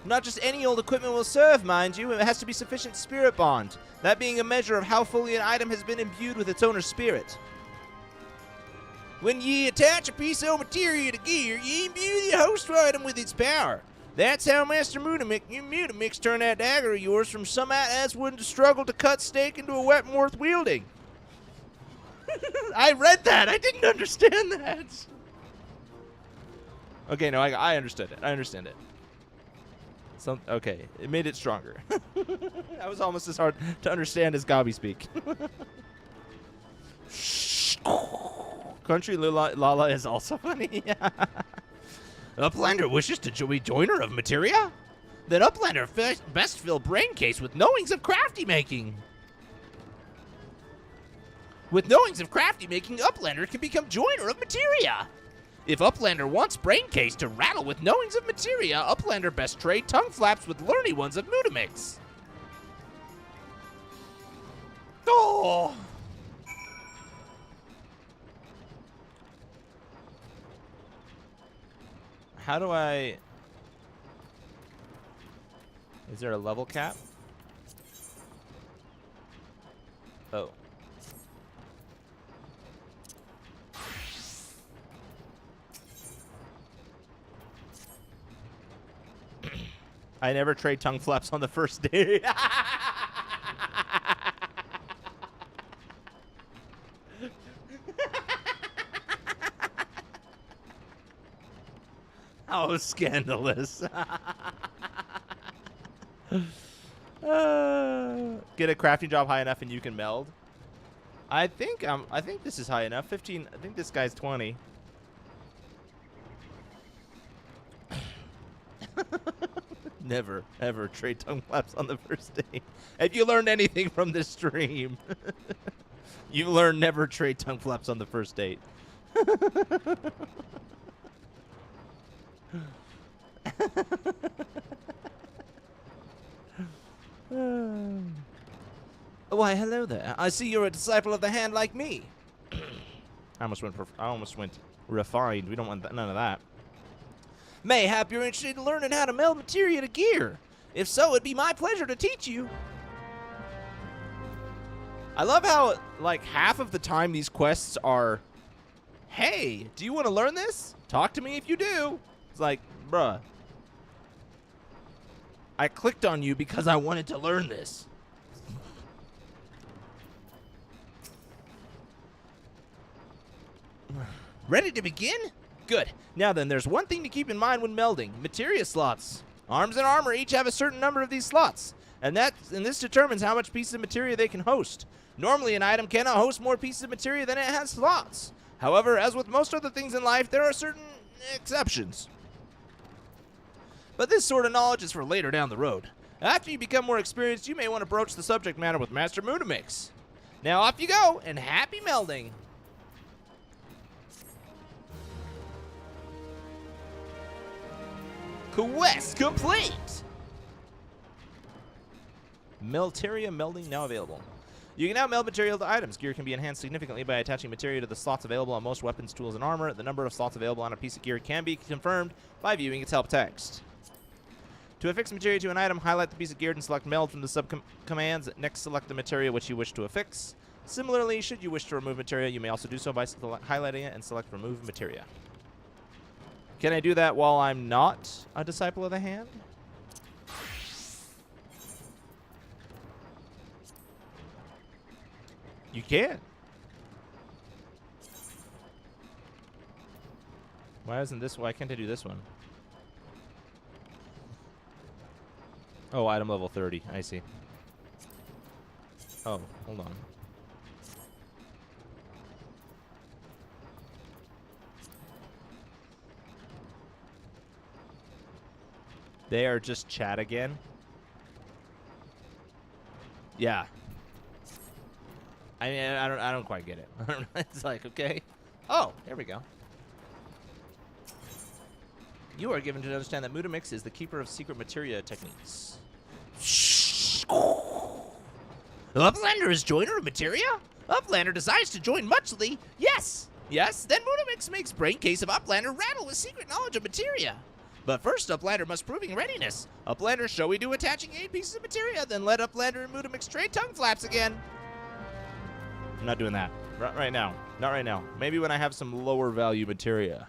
Not just any old equipment will serve, mind you. It has to be sufficient spirit bond. That being a measure of how fully an item has been imbued with its owner's spirit. When ye attach a piece of materia to gear, ye imbue the host item with its power. That's how Master Mutamix turned that dagger of yours from some as wouldn't struggle to cut stake into a weapon worth wielding. I read that. I didn't understand that. Okay, no, I understood it. I understand it. Okay, it made it stronger. That was almost as hard to understand as Gobby speak. Country Lala is also funny. Uplander wishes to be joiner of materia? Then Uplander best fill brain case with knowings of crafty making. With knowings of crafty making, Uplander can become joiner of materia. If Uplander wants brain case to rattle with knowings of materia, Uplander best trade tongue flaps with learny ones of Mutamix. Oh! How do I... Is there a level cap? Oh. I never trade tongue flaps on the first day. Oh, scandalous. Get a crafting job high enough and you can meld. I think this is high enough. 15. I think this guy's 20. Never, ever trade tongue flaps on the first day. If you learned anything from this stream, you learned never trade tongue flaps on the first date. Why, hello there. I see you're a disciple of the hand like me. I almost went refined. We don't want none of that. Mayhap you're interested in learning how to meld materia to gear. If so, it'd be my pleasure to teach you. I love how, like, half of the time these quests are, hey, do you want to learn this? Talk to me if you do. It's like, bruh, I clicked on you because I wanted to learn this. Ready to begin? Good. Now then, there's one thing to keep in mind when melding. Materia slots. Arms and armor each have a certain number of these slots, and this determines how much pieces of materia they can host. Normally, an item cannot host more pieces of materia than it has slots. However, as with most other things in life, there are certain exceptions. But this sort of knowledge is for later down the road. After you become more experienced, you may want to broach the subject matter with Master Mutamix. Now off you go, and happy melding! Quest complete! Materia melding now available. You can now meld material to items. Gear can be enhanced significantly by attaching materia to the slots available on most weapons, tools, and armor. The number of slots available on a piece of gear can be confirmed by viewing its help text. To affix materia to an item, highlight the piece of gear and select meld from the sub-commands. Next, select the materia which you wish to affix. Similarly, should you wish to remove materia, you may also do so by highlighting it and select remove materia. Can I do that while I'm not a Disciple of the Hand? You can. Why can't I do this one? Oh, item level 30. I see. Oh, hold on. They are just chat again. Yeah. I mean, I don't quite get it. It's like, okay. Oh, there we go. You are given to understand that Mudamix is the keeper of secret materia techniques. Uplander is joiner of materia? Uplander desires to join muchly. Yes. Yes, then Mudamix makes brain case of Uplander rattle with secret knowledge of materia. But first, Uplander must proving readiness. Uplander, shall we do attaching 8 pieces of materia, then let Uplander and Mudamix trade tongue flaps again? I'm not doing that. Right now. Not right now. Maybe when I have some lower value materia.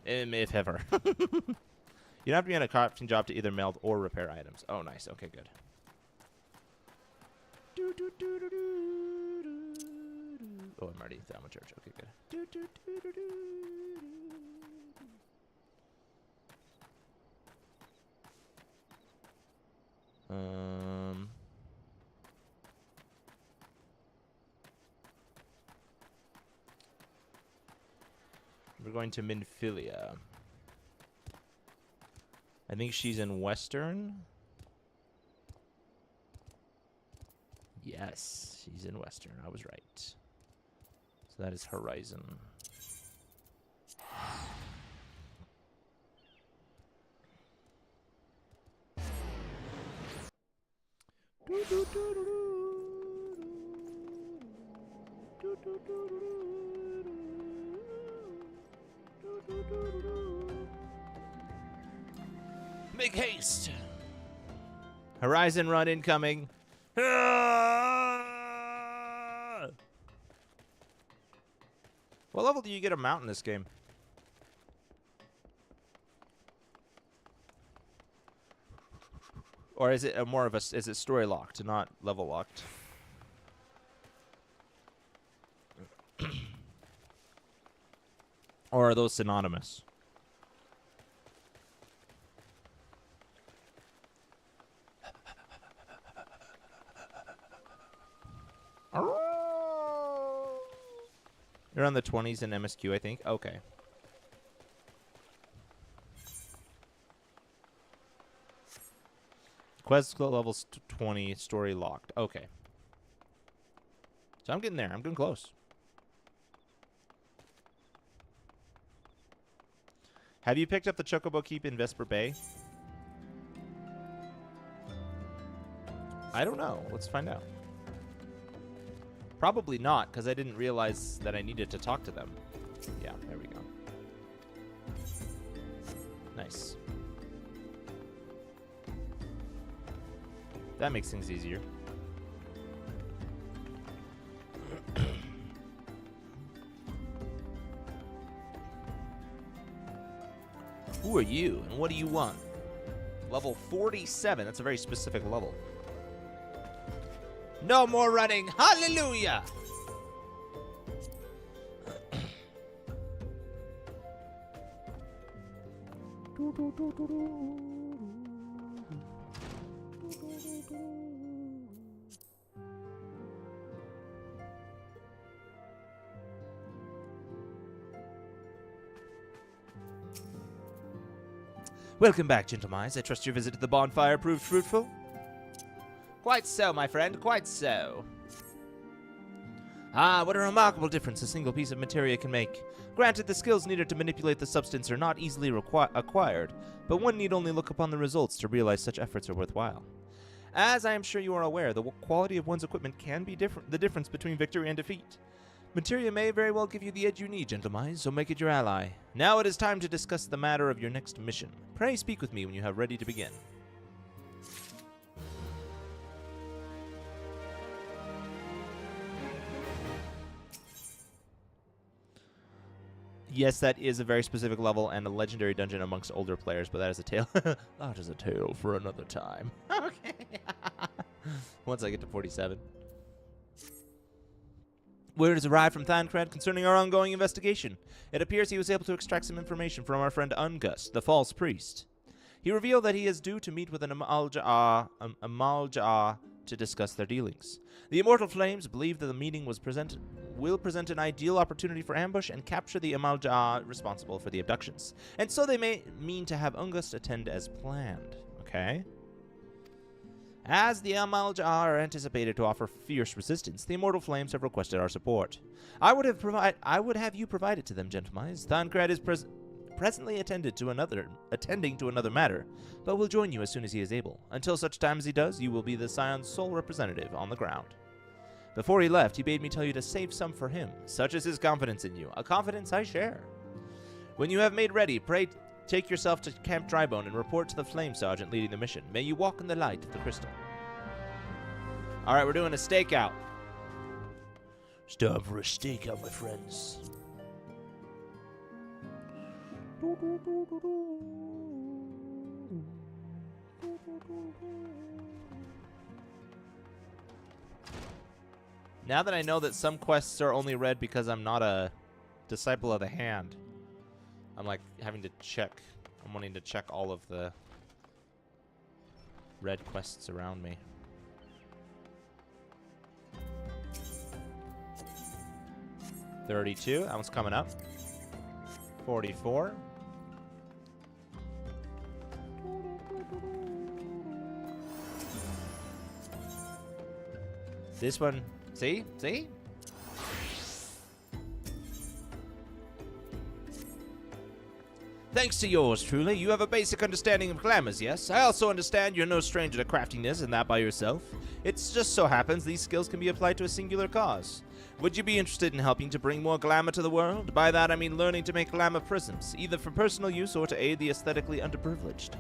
If ever. You don't have to be on a crafting job to either meld or repair items. Oh, nice. Okay, good. Oh, I'm already thaumaturge. Okay, good. We're going to Minfilia. I think she's in Western. Yes, she's in Western. I was right. So that is Horizon. Make haste. Horizon run incoming. What level do you get a mount in this game? Or is it more of a, is it story locked, not level locked? Or are those synonymous? You're on the 20s in MSQ, I think. Okay. Quest levels 20, story locked. Okay. So I'm getting there. I'm getting close. Have you picked up the Chocobo Keep in Vesper Bay? I don't know. Let's find out. Probably not, because I didn't realize that I needed to talk to them. Yeah, there we go. Nice. That makes things easier. Who are you, and what do you want? Level 47. That's a very specific level. No more running. Hallelujah. Welcome back, gentlemen. I trust your visit to the bonfire proved fruitful. Quite so, my friend, quite so. Ah, what a remarkable difference a single piece of materia can make. Granted, the skills needed to manipulate the substance are not easily acquired, but one need only look upon the results to realize such efforts are worthwhile. As I am sure you are aware, the quality of one's equipment can be the difference between victory and defeat. Materia may very well give you the edge you need, gentlemen, so make it your ally. Now it is time to discuss the matter of your next mission. Pray speak with me when you have ready to begin. Yes, that is a very specific level and a legendary dungeon amongst older players, but that is a tale. That is a tale for another time. Okay. Once I get to 47. Word has arrived from Thancred concerning our ongoing investigation. It appears he was able to extract some information from our friend Ungust, the false priest. He revealed that he is due to meet with an Amalj'aa to discuss their dealings. The Immortal Flames believe that the meeting will present an ideal opportunity for ambush and capture the Amalj'aa responsible for the abductions. And so they may mean to have Ungust attend as planned. Okay? As the Amalj'aa are anticipated to offer fierce resistance, the Immortal Flames have requested our support. I would have you provide it to them, gentlemen. Thancred is presently attending to another matter, but will join you as soon as he is able. Until such time as he does, you will be the Scion's sole representative on the ground. Before he left, he bade me tell you to save some for him. Such is his confidence in you, a confidence I share. When you have made ready, pray take yourself to Camp Drybone and report to the Flame Sergeant leading the mission. May you walk in the light of the crystal. All right, we're doing a stakeout. It's time for a stakeout, my friends. Now that I know that some quests are only read because I'm not a disciple of the hand, I'm like having to check. I'm wanting to check all of the red quests around me. $32, that one's coming up. 44. This one, see? Thanks to yours truly, you have a basic understanding of glamours, yes? I also understand you're no stranger to craftiness and that by yourself. It just so happens these skills can be applied to a singular cause. Would you be interested in helping to bring more glamour to the world? By that I mean learning to make glamour prisms, either for personal use or to aid the aesthetically underprivileged.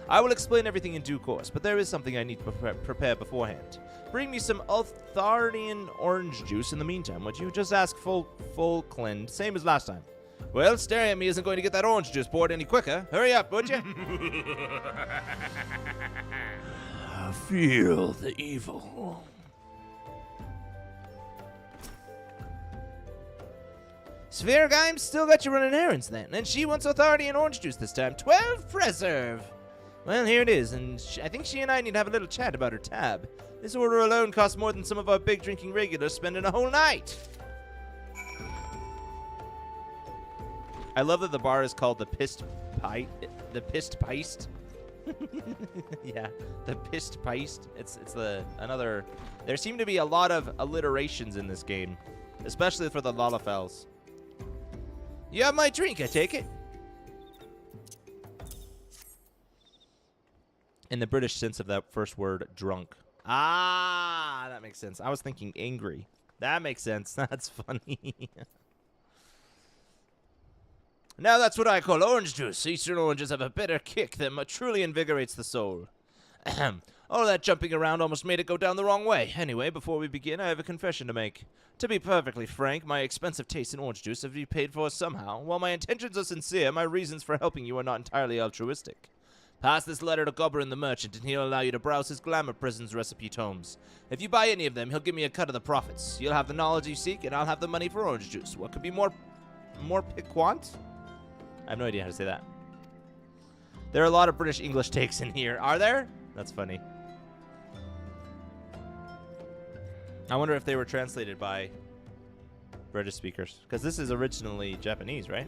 I will explain everything in due course, but there is something I need to prepare beforehand. Bring me some Althardian orange juice in the meantime, would you? Just ask Fulcland, same as last time. Well, staring at me isn't going to get that orange juice poured any quicker. Hurry up, would you? Feel the evil. Spheregeim still got you running errands then, and she wants authority and orange juice this time. 12 preserve! Well, here it is, and I think she and I need to have a little chat about her tab. This order alone costs more than some of our big drinking regulars spend in a whole night. I love that the bar is called the Pissed Peist. Yeah, the Pissed Peist. It's another. There seem to be a lot of alliterations in this game, especially for the Lalafels. You have my drink, I take it. In the British sense of that first word, drunk. Ah, that makes sense. I was thinking angry. That makes sense. That's funny. Now that's what I call orange juice. Eastern oranges have a bitter kick that truly invigorates the soul. Ahem. All that jumping around almost made it go down the wrong way. Anyway, before we begin, I have a confession to make. To be perfectly frank, my expensive taste in orange juice have to be paid for somehow. While my intentions are sincere, my reasons for helping you are not entirely altruistic. Pass this letter to Gobberin the merchant, and he'll allow you to browse his glamour prison's recipe tomes. If you buy any of them, he'll give me a cut of the profits. You'll have the knowledge you seek, and I'll have the money for orange juice. What could be more piquant? I have no idea how to say that. There are a lot of British English takes in here. Are there? That's funny. I wonder if they were translated by British speakers. Because this is originally Japanese, right?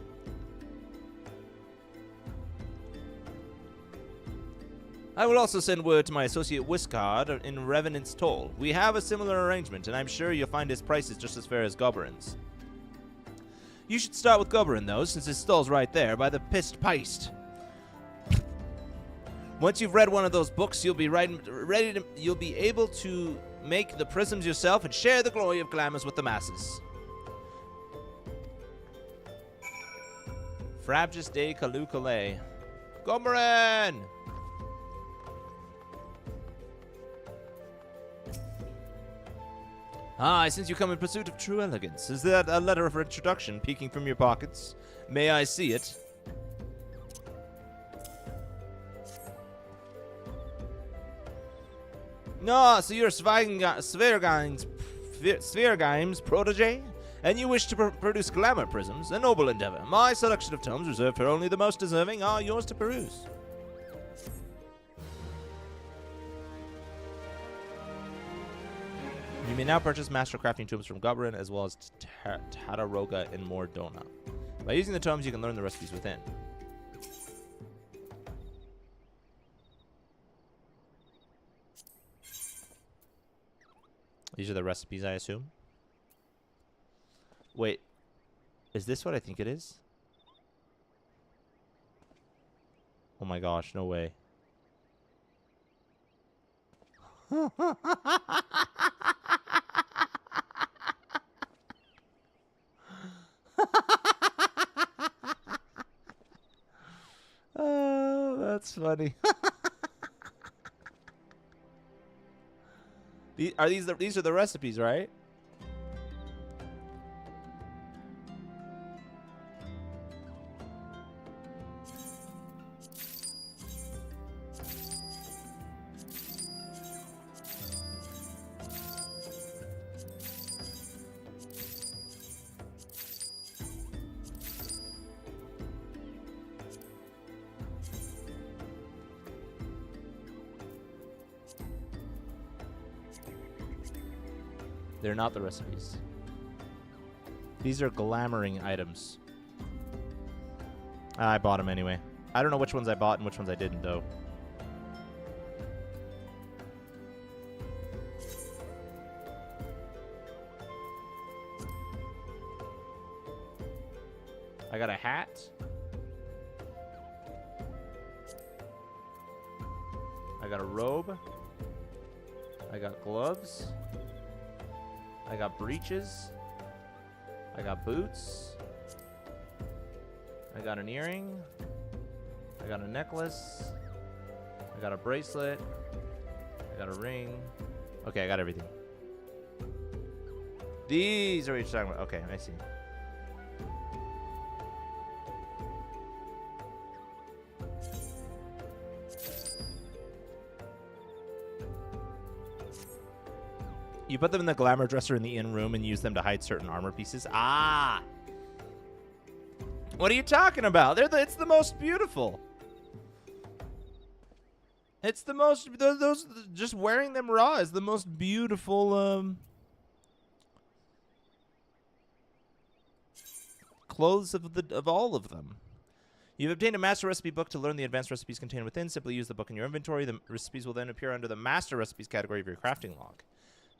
I will also send word to my associate Whiskard in Revenant's Toll. We have a similar arrangement, and I'm sure you'll find his prices just as fair as Gobberin's. You should start with Gobberin, though, since his stall's right there by the Pissed Peist. Once you've read one of those books, you'll be you'll be able to make the prisms yourself and share the glory of glamours with the masses. Frabjus de Kalukale. Gobberin! Ah, I sense you come in pursuit of true elegance. Is that a letter of introduction peeking from your pockets? May I see it? No, so you're Svergeim's protege? And you wish to produce glamour prisms? A noble endeavor. My selection of tomes reserved for only the most deserving are yours to peruse. You may now purchase master crafting tomes from Gobrin as well as Tataroga and Mordona. By using the tomes, you can learn the recipes within. These are the recipes, I assume. Wait, is this what I think it is? Oh my gosh, no way. Oh, that's funny. These are the recipes, right? They're not the recipes. These are glamoring items. I bought them anyway. I don't know which ones I bought and which ones I didn't, though. I got a hat. I got a robe. I got gloves. I got breeches. I got boots. I got an earring. I got a necklace. I got a bracelet. I got a ring. Okay, I got everything. These are what you're talking about. Okay, I see. You put them in the glamour dresser in the inn room and use them to hide certain armor pieces. Ah! What are you talking about? It's the most beautiful. It's the most... Those just wearing them raw is the most beautiful clothes of all of them. You've obtained a master recipe book to learn the advanced recipes contained within. Simply use the book in your inventory. The recipes will then appear under the master recipes category of your crafting log.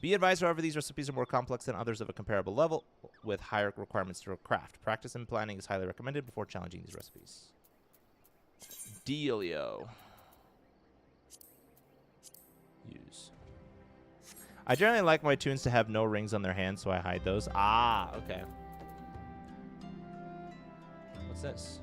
Be advised, however, these recipes are more complex than others of a comparable level, with higher requirements to craft. Practice and planning is highly recommended before challenging these recipes. Dealio. Use. I generally like my tunes to have no rings on their hands, so I hide those. Ah, okay. What's this?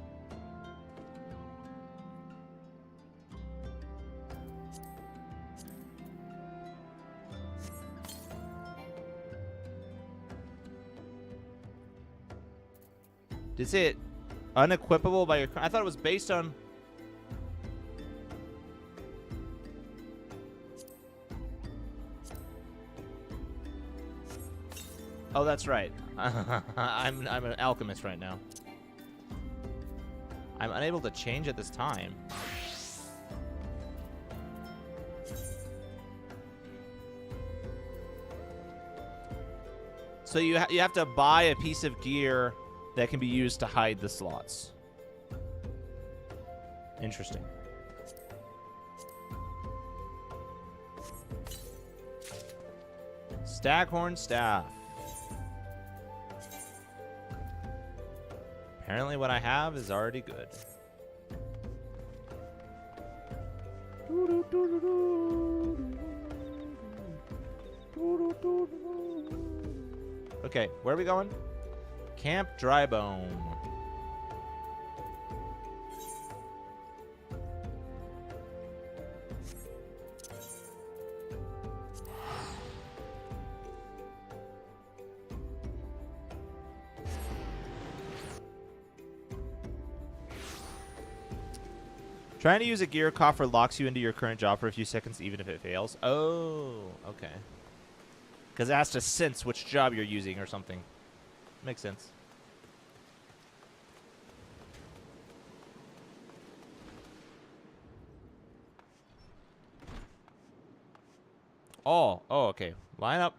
Did it say it unequipable by your... I thought it was based on... Oh, that's right. I'm an alchemist right now. I'm unable to change at this time. So you have to buy a piece of gear that can be used to hide the slots. Interesting. Staghorn staff. Apparently what I have is already good. Okay, where are we going? Camp Drybone. Trying to use a gear coffer locks you into your current job for a few seconds, even if it fails. Oh, okay. Because it has to sense which job you're using or something. Makes sense. Oh, okay. Line up.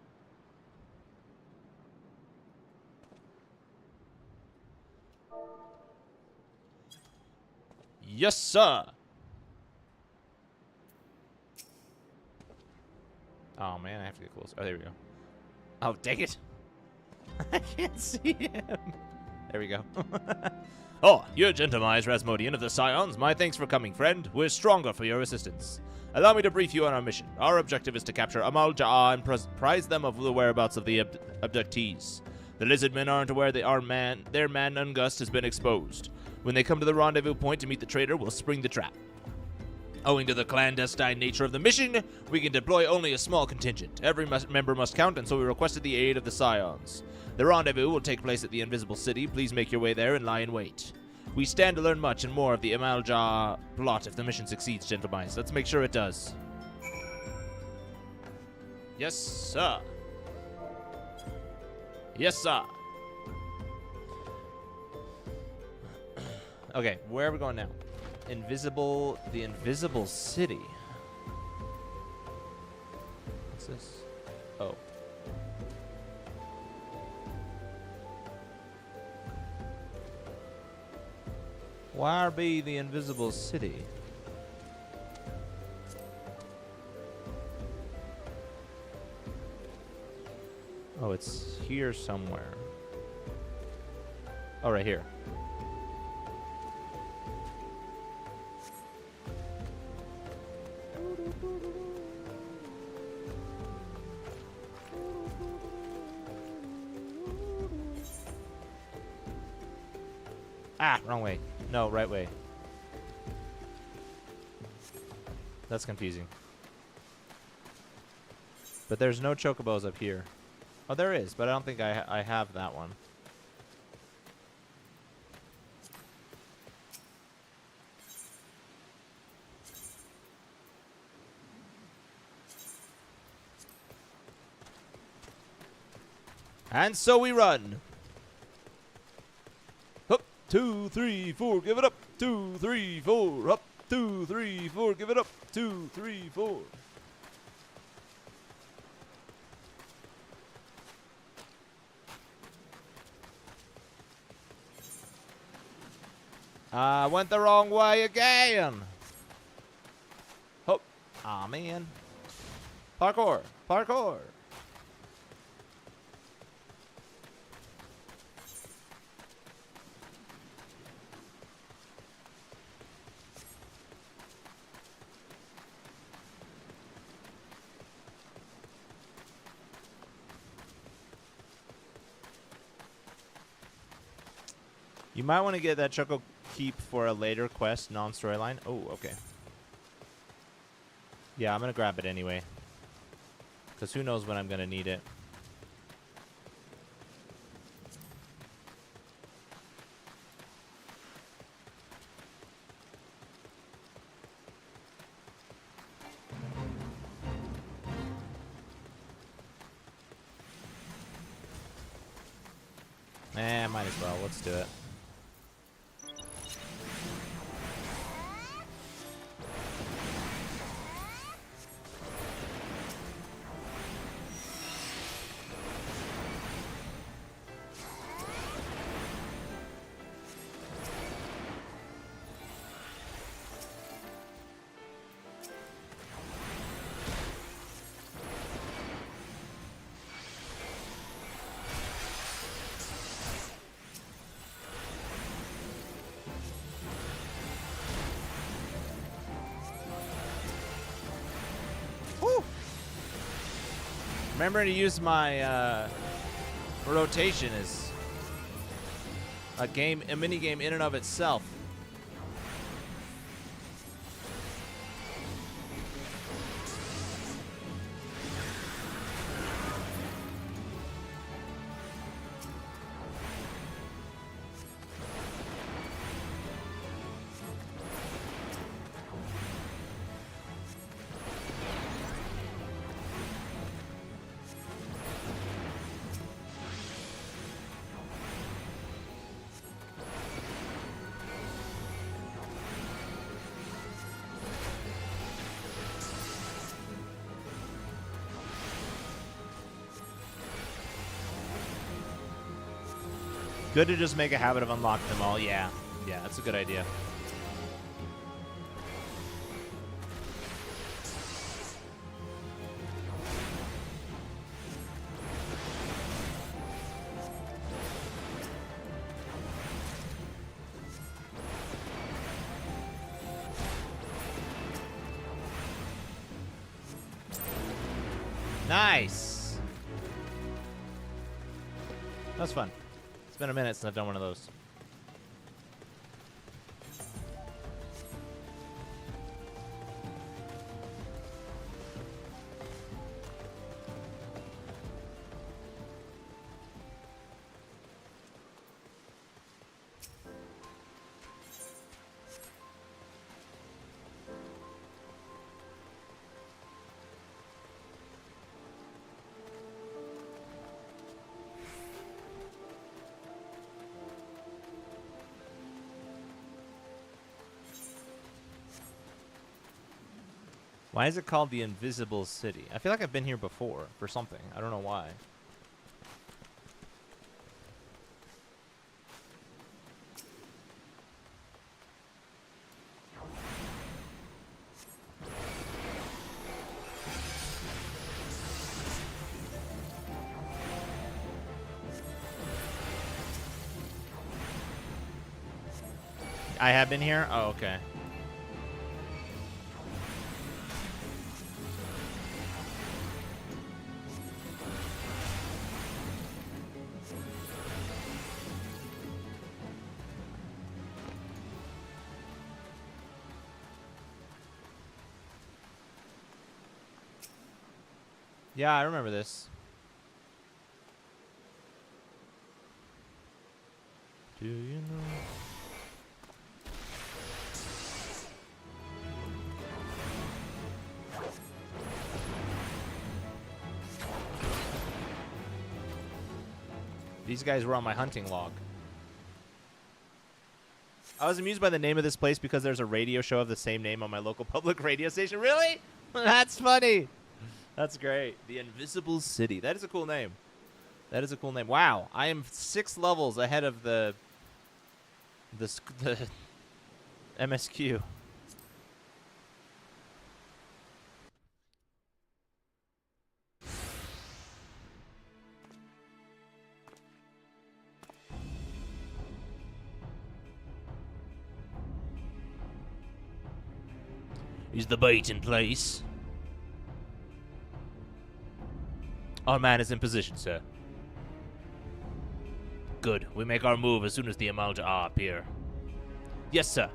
Yes, sir. Oh, man, I have to get close. Oh, there we go. Oh, dang it. I can't see him. There we go. Oh, you're Gentomais Rasmodian of the Scions. My thanks for coming, friend. We're stronger for your assistance. Allow me to brief you on our mission. Our objective is to capture Amalj'aa and prize them of the whereabouts of the abductees. The lizardmen aren't aware that their man Ungust has been exposed. When they come to the rendezvous point to meet the traitor, we'll spring the trap. Owing to the clandestine nature of the mission, we can deploy only a small contingent. Every member must count, and so we requested the aid of the Scions. The rendezvous will take place at the Invisible City. Please make your way there and lie in wait. We stand to learn much and more of the Amalj'aa plot if the mission succeeds, gentlemen. Let's make sure it does. Yes, sir. Yes, sir. Okay, where are we going now? The Invisible City. What's this? Oh. Where be the Invisible City? Oh, it's here somewhere. Oh, right here. Ah, wrong way. No, right way. That's confusing. But there's no chocobos up here. Oh, there is, but I don't think I have that one. And so we run. Up, 2, 3, 4, give it up. 2, 3, 4, up. 2, 3, 4, give it up. 2, 3, 4. I went the wrong way again. Oh, aw, man. Parkour, parkour. You might want to get that Choco Keep for a later quest, non-storyline. Oh, okay. Yeah, I'm going to grab it anyway. Because who knows when I'm going to need it. Might as well. Let's do it. Remembering to use my rotation is a mini game in and of itself. Good to just make a habit of unlocking them all. Yeah. Yeah, that's a good idea. Nice. That was fun. It's been a minute since I've done one of those. Why is it called the Invisible City? I feel like I've been here before for something. I don't know why. I have been here? Oh, okay. Yeah, I remember this. Do you know? These guys were on my hunting log. I was amused by the name of this place because there's a radio show of the same name on my local public radio station. Really? That's funny. That's great. The Invisible City. That is a cool name. That is a cool name. Wow. I am 6 levels ahead of the MSQ. Is the bait in place? Our man is in position, sir. Good. We make our move as soon as the Amalj'aa appear. Yes, sir.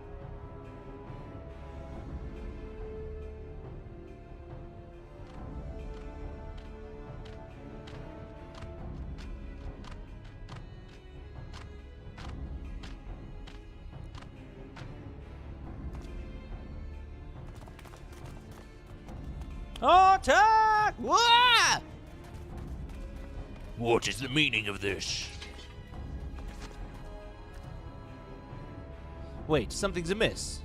Attack! Wah! What is the meaning of this? Wait, something's amiss.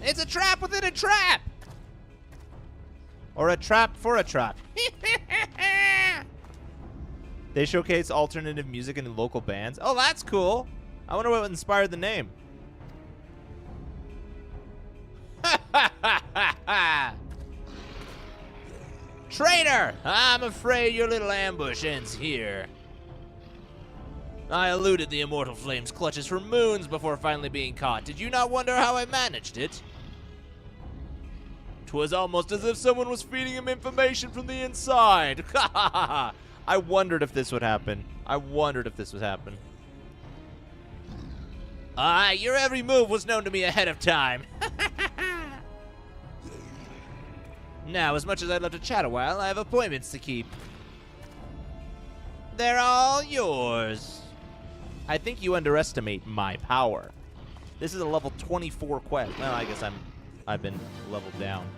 It's a trap within a trap! Or a trap for a trap. They showcase alternative music in local bands. Oh, that's cool. I wonder what inspired the name. Traitor! I'm afraid your little ambush ends here. I eluded the immortal flame's clutches for moons before finally being caught. Did you not wonder how I managed it? 'Twas almost as if someone was feeding him information from the inside. I wondered if this would happen. I wondered if this would happen. Your every move was known to me ahead of time. Now, as much as I'd love to chat a while, I have appointments to keep. They're all yours. I think you underestimate my power. This is a level 24 quest. Well, I guess I've been leveled down.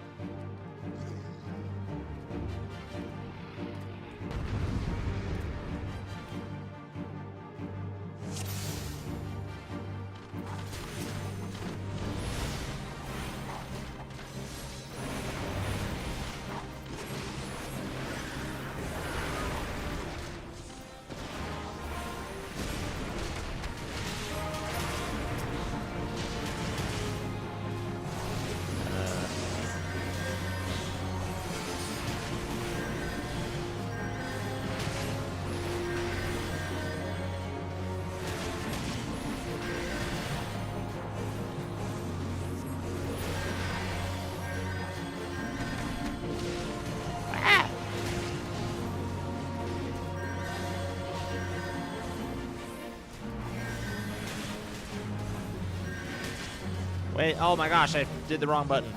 Wait, oh my gosh, I did the wrong button.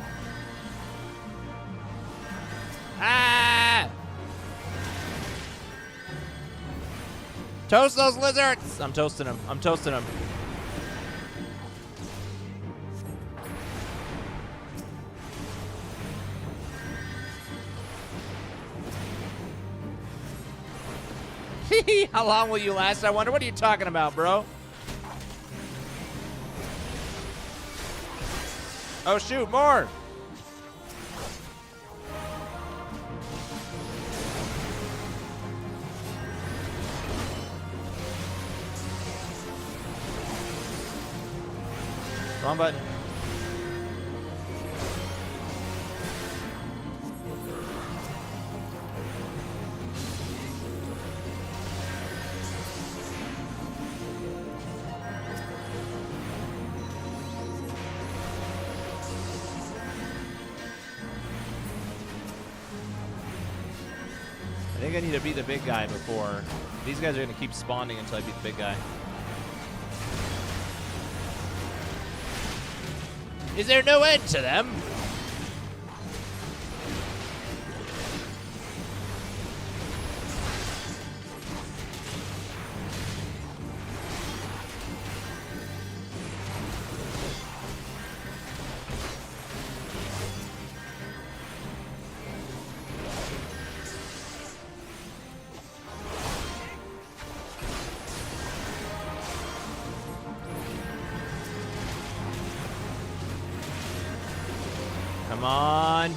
Ah! Toast those lizards! I'm toasting them. I'm toasting them. How long will you last? I wonder. What are you talking about, bro? Oh, shoot, more! Wrong button. I think I need to beat the big guy before. These guys are going to keep spawning until I beat the big guy. Is there no end to them? Come on.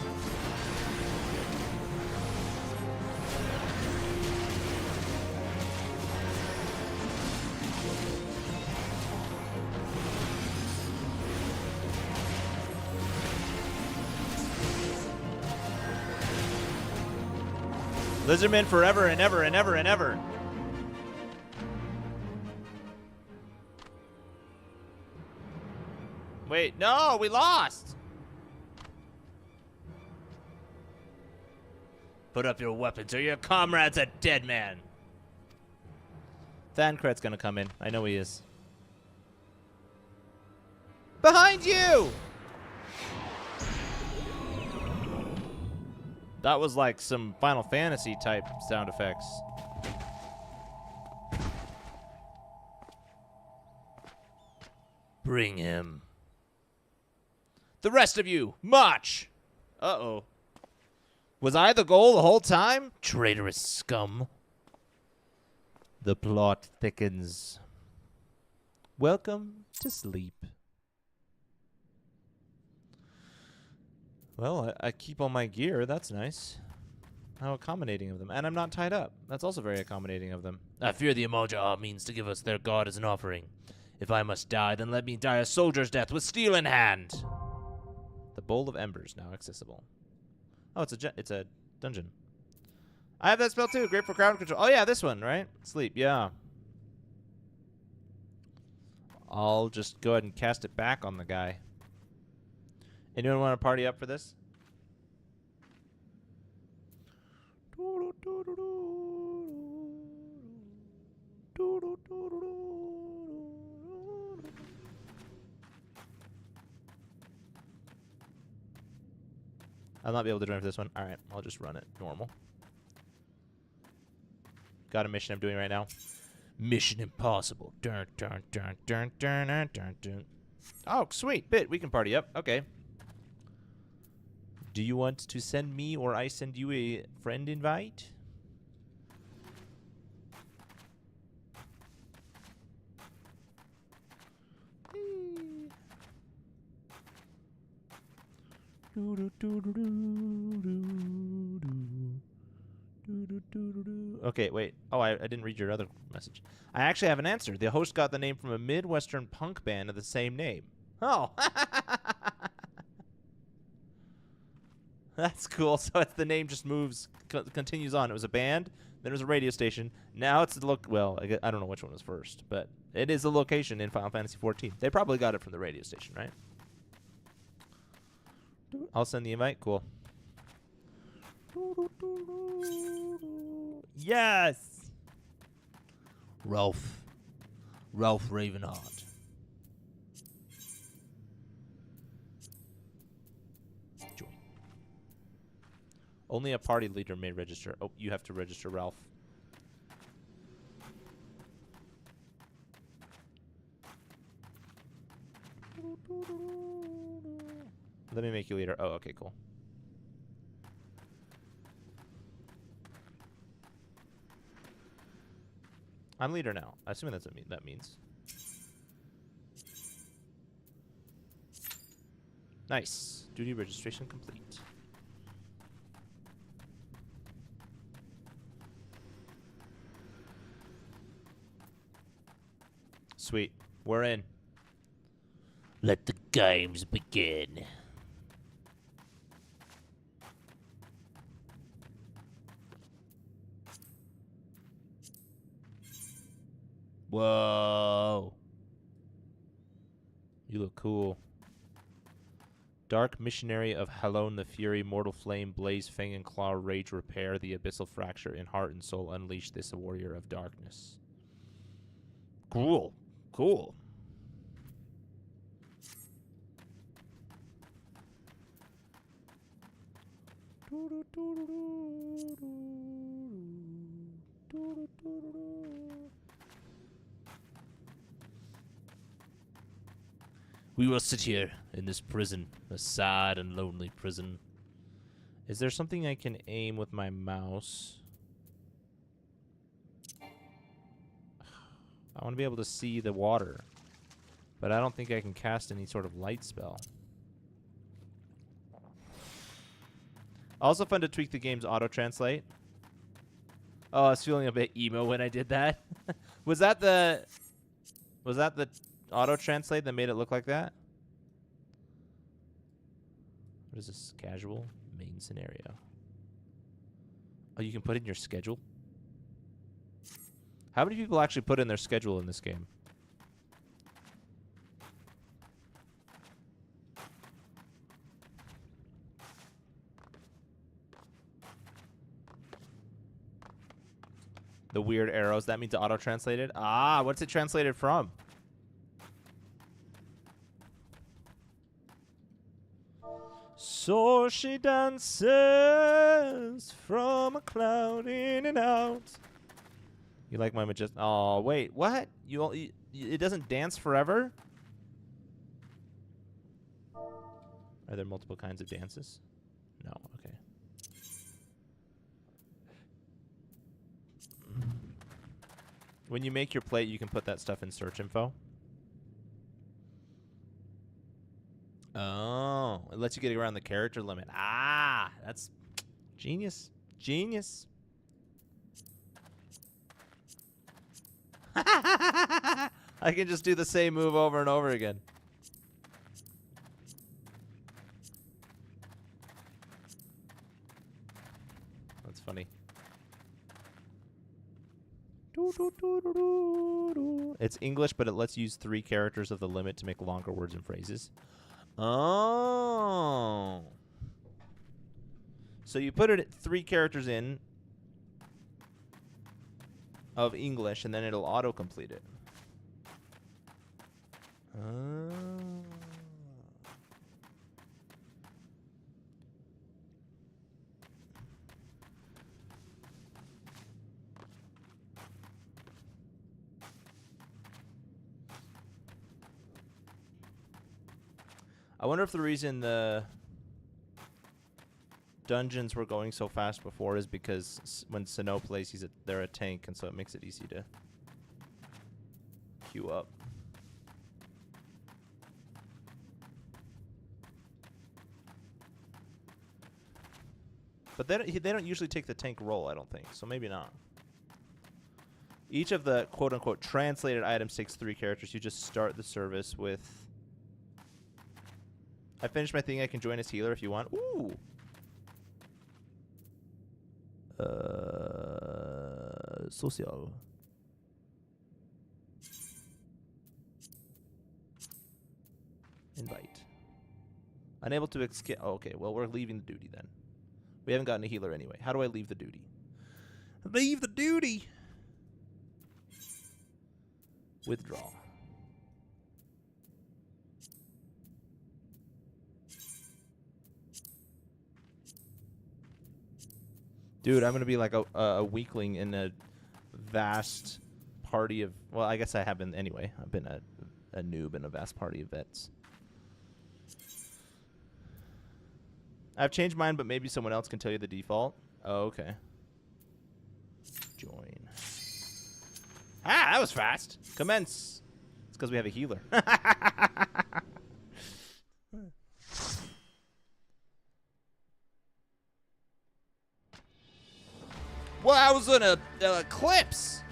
Lizardmen forever and ever and ever and ever. Wait, no, we lost. Put up your weapons or your comrade's a dead man. Thancred's gonna come in. I know he is. Behind you! That was like some Final Fantasy type sound effects. Bring him. The rest of you, march! Uh-oh. Was I the goal the whole time? Traitorous scum. The plot thickens. Welcome to sleep. Well, I keep all my gear. That's nice. How accommodating of them. And I'm not tied up. That's also very accommodating of them. I fear the Amalj'aa means to give us their god as an offering. If I must die, then let me die a soldier's death with steel in hand. The Bowl of Embers now accessible. Oh, it's a dungeon. I have that spell too. Great for crowd control. Oh yeah, this one, right? Sleep. Yeah. I'll just go ahead and cast it back on the guy. Anyone want to party up for this? I'll not be able to join for this one. All right, I'll just run it normal. Got a mission I'm doing right now. Mission impossible. Dun, dun, dun, dun, dun, dun, dun, dun. Oh, sweet. Bit, we can party up. Okay. Do you want to send me or I send you a friend invite? Okay, wait. Oh, I didn't read your other message. I actually have an answer. The host got the name from a Midwestern punk band of the same name. Oh. That's cool. So it's the name just moves, continues on. It was a band, then it was a radio station. Now it's the well, I don't know which one was first, but it is a location in Final Fantasy XIV. They probably got it from the radio station, right? I'll send the invite. Cool. Yes! Ralph Ravenheart. Only a party leader may register. Oh, you have to register, Ralph. Let me make you leader. Oh, okay, cool. I'm leader now. I assume that's what that means. Nice. Duty registration complete. Sweet. We're in. Let the games begin. Whoa. You look cool. Dark Missionary of Halon the Fury, Mortal Flame, Blaze, Fang and Claw, Rage, Repair, the Abyssal Fracture in Heart and Soul, Unleash this Warrior of Darkness. Cool. Cool. We will sit here in this prison, a sad and lonely prison. Is there something I can aim with my mouse? I want to be able to see the water, but I don't think I can cast any sort of light spell. Also fun to tweak the game's auto-translate. Oh, I was feeling a bit emo when I did that. Was that the auto-translate that made it look like that? What is this? Casual? Main scenario. Oh, you can put in your schedule? How many people actually put in their schedule in this game? The weird arrows, that means auto-translated? Ah, what's it translated from? So she dances from a cloud in and out. You like my majestic? Oh, wait, what? It doesn't dance forever? Are there multiple kinds of dances? No, okay. When you make your plate, you can put that stuff in search info. Oh, it lets you get around the character limit. Ah, that's genius. Genius. I can just do the same move over and over again. That's funny. It's English, but it lets you use 3 characters of the limit to make longer words and phrases. Oh. So you put it at 3 characters in of English, and then it'll auto-complete it. Oh. I wonder if the reason the dungeons were going so fast before is because when Sano plays, they're a tank, and so it makes it easy to queue up. But they don't usually take the tank role, I don't think, so maybe not. Each of the quote-unquote translated items takes 3 characters. You just start the service with... I finished my thing. I can join as healer if you want. Ooh. Social. Invite. Unable to escape. Oh, okay, well, we're leaving the duty then. We haven't gotten a healer anyway. How do I leave the duty? Leave the duty! Withdraw. Dude, I'm gonna be like a weakling in a vast party of. Well, I guess I have been anyway. I've been a noob in a vast party of vets. I've changed mine, but maybe someone else can tell you the default. Oh, okay. Join. Ah, that was fast. Commence. It's because we have a healer. Well, I was in a eclipse.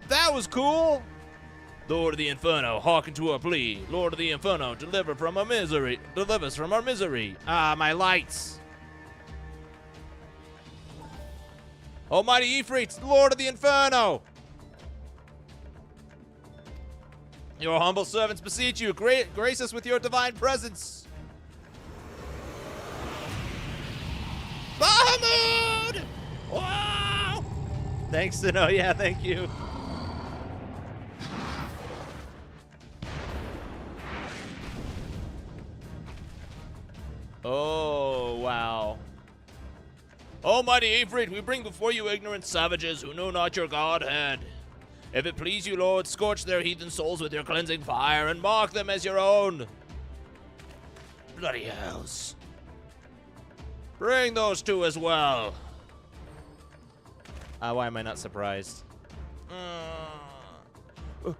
That was cool. Lord of the Inferno, hearken to our plea. Lord of the Inferno, deliver us from our misery. Ah, my lights. Almighty Ifrit, Lord of the Inferno. Your humble servants beseech you, grace us with your divine presence. Bahamut! Wow! Thanks, Sino. Yeah, thank you. Oh, wow. Almighty Ifrit, we bring before you ignorant savages who know not your Godhead. If it please you, Lord, scorch their heathen souls with your cleansing fire and mark them as your own. Bloody hells. Bring those two as well. Why am I not surprised?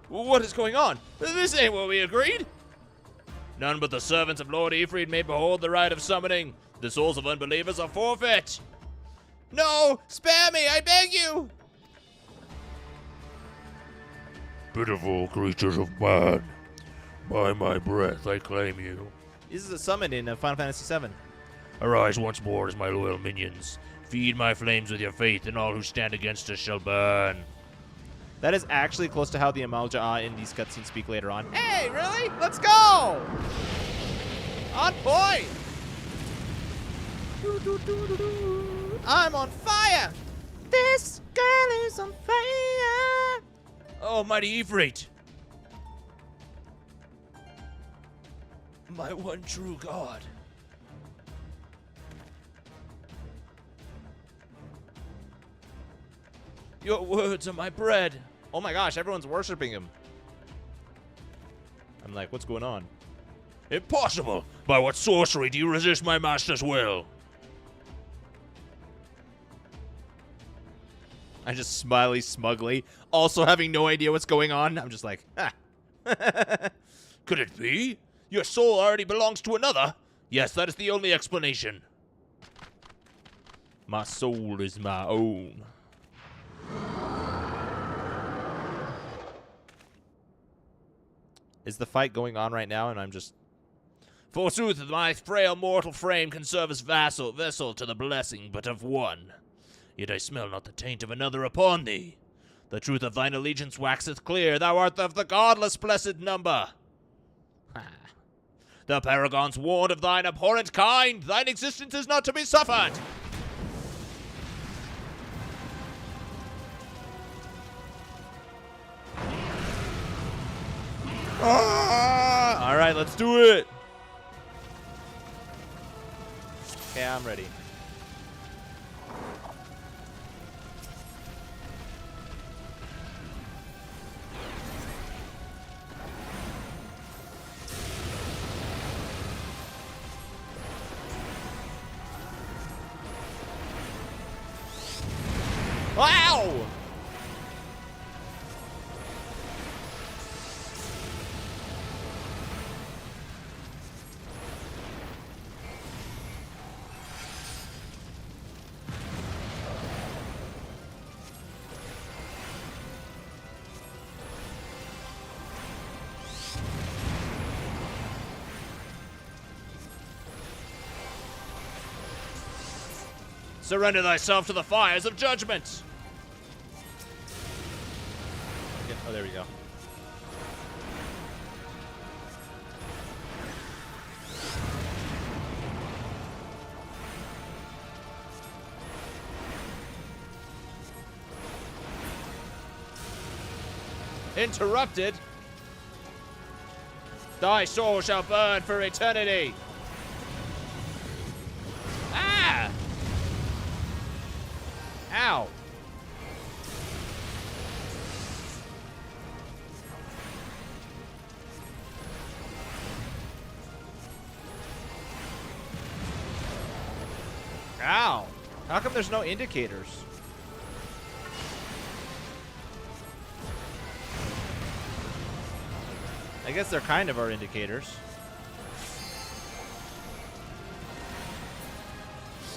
What is going on? This ain't what we agreed. None but the servants of Lord Ifrit may behold the rite of summoning. The souls of unbelievers are forfeit. No! Spare me, I beg you! Pitiful creatures of man, by my breath I claim you. This is a summon in Final Fantasy VII. Arise once more as my loyal minions. Feed my flames with your faith, and all who stand against us shall burn. That is actually close to how the Amalj'aa in these cutscenes speak later on. Hey, really? Let's go! On point! I'm on fire! This girl is on fire! Oh, mighty Ifrit! My one true God. Your words are my bread. Oh my gosh, everyone's worshiping him. I'm like, what's going on? Impossible! By what sorcery do you resist my master's will? I just smiley smugly, also having no idea what's going on. I'm just like, ah. Could it be? Your soul already belongs to another? Yes, that is the only explanation. My soul is my own. Is the fight going on right now and I'm just... Forsooth, my frail mortal frame can serve as vessel to the blessing but of one. Yet I smell not the taint of another upon thee. The truth of thine allegiance waxeth clear. Thou art of the godless blessed number. Ha. The paragons warned of thine abhorrent kind. Thine existence is not to be suffered. All right, let's do it. Okay, I'm ready. Wow! Surrender thyself to the fires of judgment. Okay. Oh, there we go. Interrupted. Thy soul shall burn for eternity. Ah! Ow. Ow. How come there's no indicators? I guess they're kind of our indicators.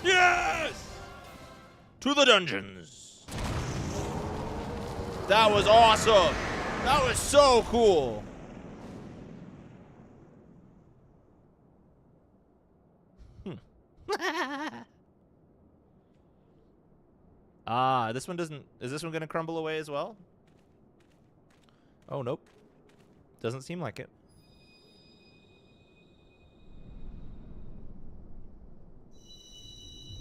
Yes! To the dungeons. That was awesome. That was so cool. This one doesn't... Is this one going to crumble away as well? Oh, nope. Doesn't seem like it.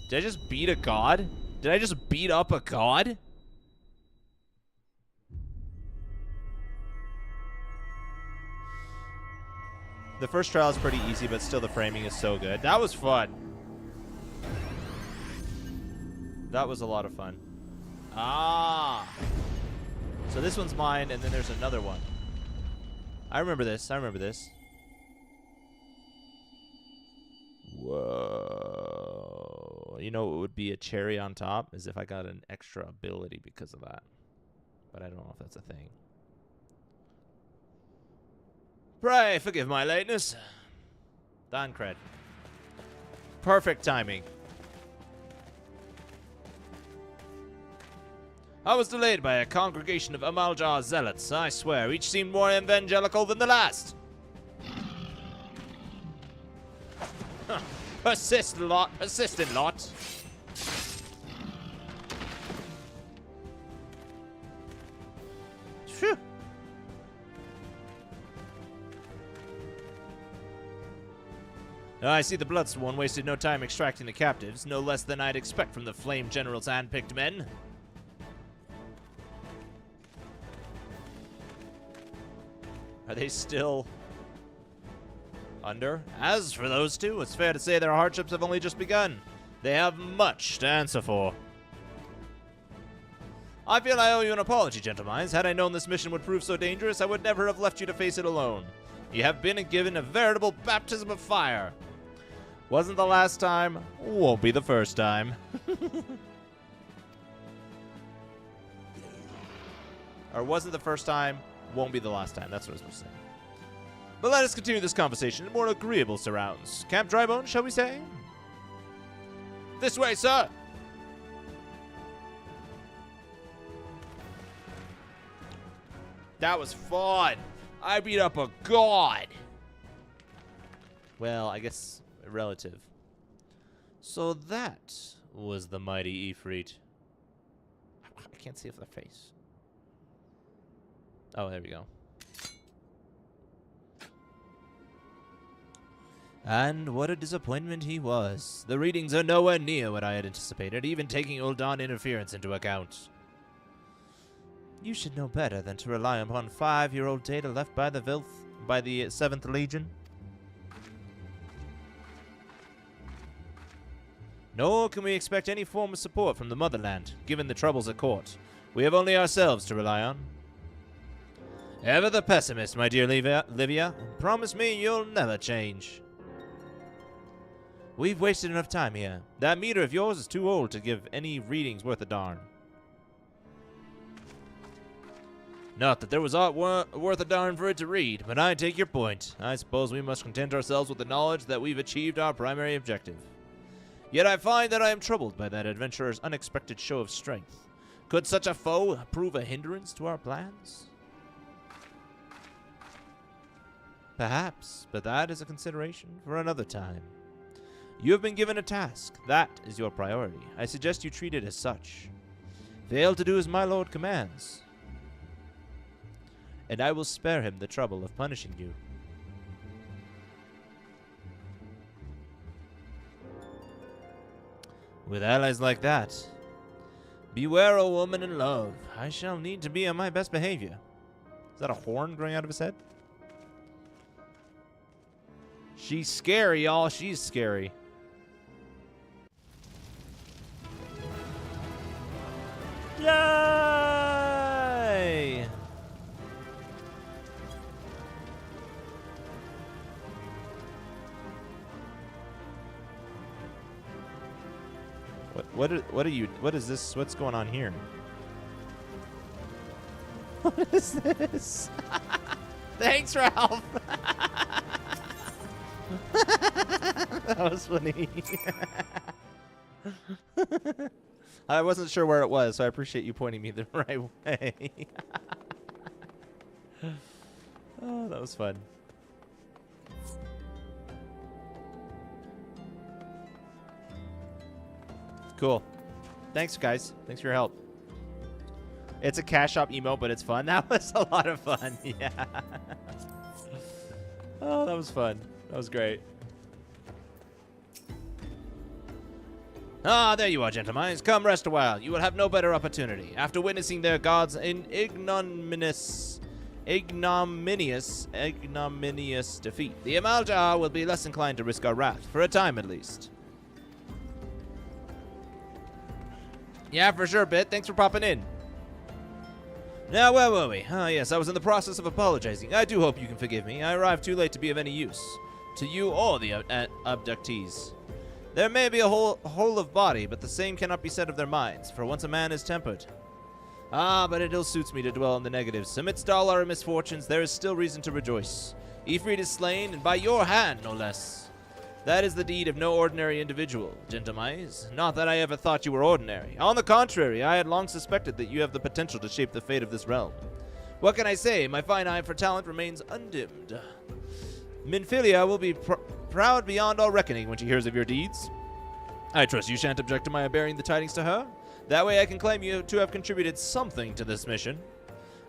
Did I just beat a god? Did I just beat up a god? The first trial is pretty easy, but still the framing is so good. That was fun. That was a lot of fun. Ah. So this one's mine, and then there's another one. I remember this. I remember this. Whoa. You know what would be a cherry on top? Is if I got an extra ability because of that. But I don't know if that's a thing. Pray, forgive my lateness. Don cred. Perfect timing. I was delayed by a congregation of Amalj'aa zealots. I swear, each seemed more evangelical than the last. Huh. Persistent lot. Phew. I see the Bloodsworn wasted no time extracting the captives, no less than I'd expect from the Flame General's handpicked men. Are they still under? As for those two, it's fair to say their hardships have only just begun. They have much to answer for. I feel I owe you an apology, gentlemen. Had I known this mission would prove so dangerous, I would never have left you to face it alone. You have been given a veritable baptism of fire. Wasn't the last time, won't be the first time. Or wasn't the first time, won't be the last time. That's what I was supposed to say. But let us continue this conversation in more agreeable surrounds. Camp Drybone, shall we say? This way, sir! That was fun! I beat up a god! Well, I guess relative. So that was the mighty Ifrit. I can't see if their face. Oh, there we go. And what a disappointment he was. The readings are nowhere near what I had anticipated, even taking Ul'dan interference into account. You should know better than to rely upon 5-year-old data left by the 7th Legion. Nor can we expect any form of support from the motherland, given the troubles at court. We have only ourselves to rely on. Ever the pessimist, my dear Livia. Promise me you'll never change. We've wasted enough time here. That meter of yours is too old to give any readings worth a darn. Not that there was aught worth a darn for it to read, but I take your point. I suppose we must content ourselves with the knowledge that we've achieved our primary objective. Yet I find that I am troubled by that adventurer's unexpected show of strength. Could such a foe prove a hindrance to our plans? Perhaps, but that is a consideration for another time. You have been given a task. That is your priority. I suggest you treat it as such. Fail to do as my lord commands, and I will spare him the trouble of punishing you. With allies like that, beware a woman in love. I shall need to be on my best behavior. Is that a horn growing out of his head? She's scary, y'all. She's scary. Yay! What are you? What is this? What's going on here? What is this? Thanks, Ralph. That was funny. I wasn't sure where it was, so I appreciate you pointing me the right way. Oh, that was fun. Cool. Thanks, guys. Thanks for your help. It's a cash shop emo, but it's fun. That was a lot of fun. Yeah. Oh, that was fun. That was great. Ah, there you are, gentlemen. Come rest a while. You will have no better opportunity. After witnessing their gods in ignominious defeat, the Amalj'aa will be less inclined to risk our wrath, for a time at least. Yeah, for sure, Bit. Thanks for popping in. Now, where were we? Ah, yes, I was in the process of apologizing. I do hope you can forgive me. I arrived too late to be of any use to you or the abductees. There may be a whole of body, but the same cannot be said of their minds, for once a man is tempered. Ah, but it ill suits me to dwell on the negatives. Amidst all our misfortunes, there is still reason to rejoice. Ifrit is slain, and by your hand, no less. That is the deed of no ordinary individual, gentlemen. Not that I ever thought you were ordinary. On the contrary, I had long suspected that you have the potential to shape the fate of this realm. What can I say? My fine eye for talent remains undimmed. Minfilia will be proud beyond all reckoning when she hears of your deeds. I trust you shan't object to my bearing the tidings to her. That way I can claim you to have contributed something to this mission.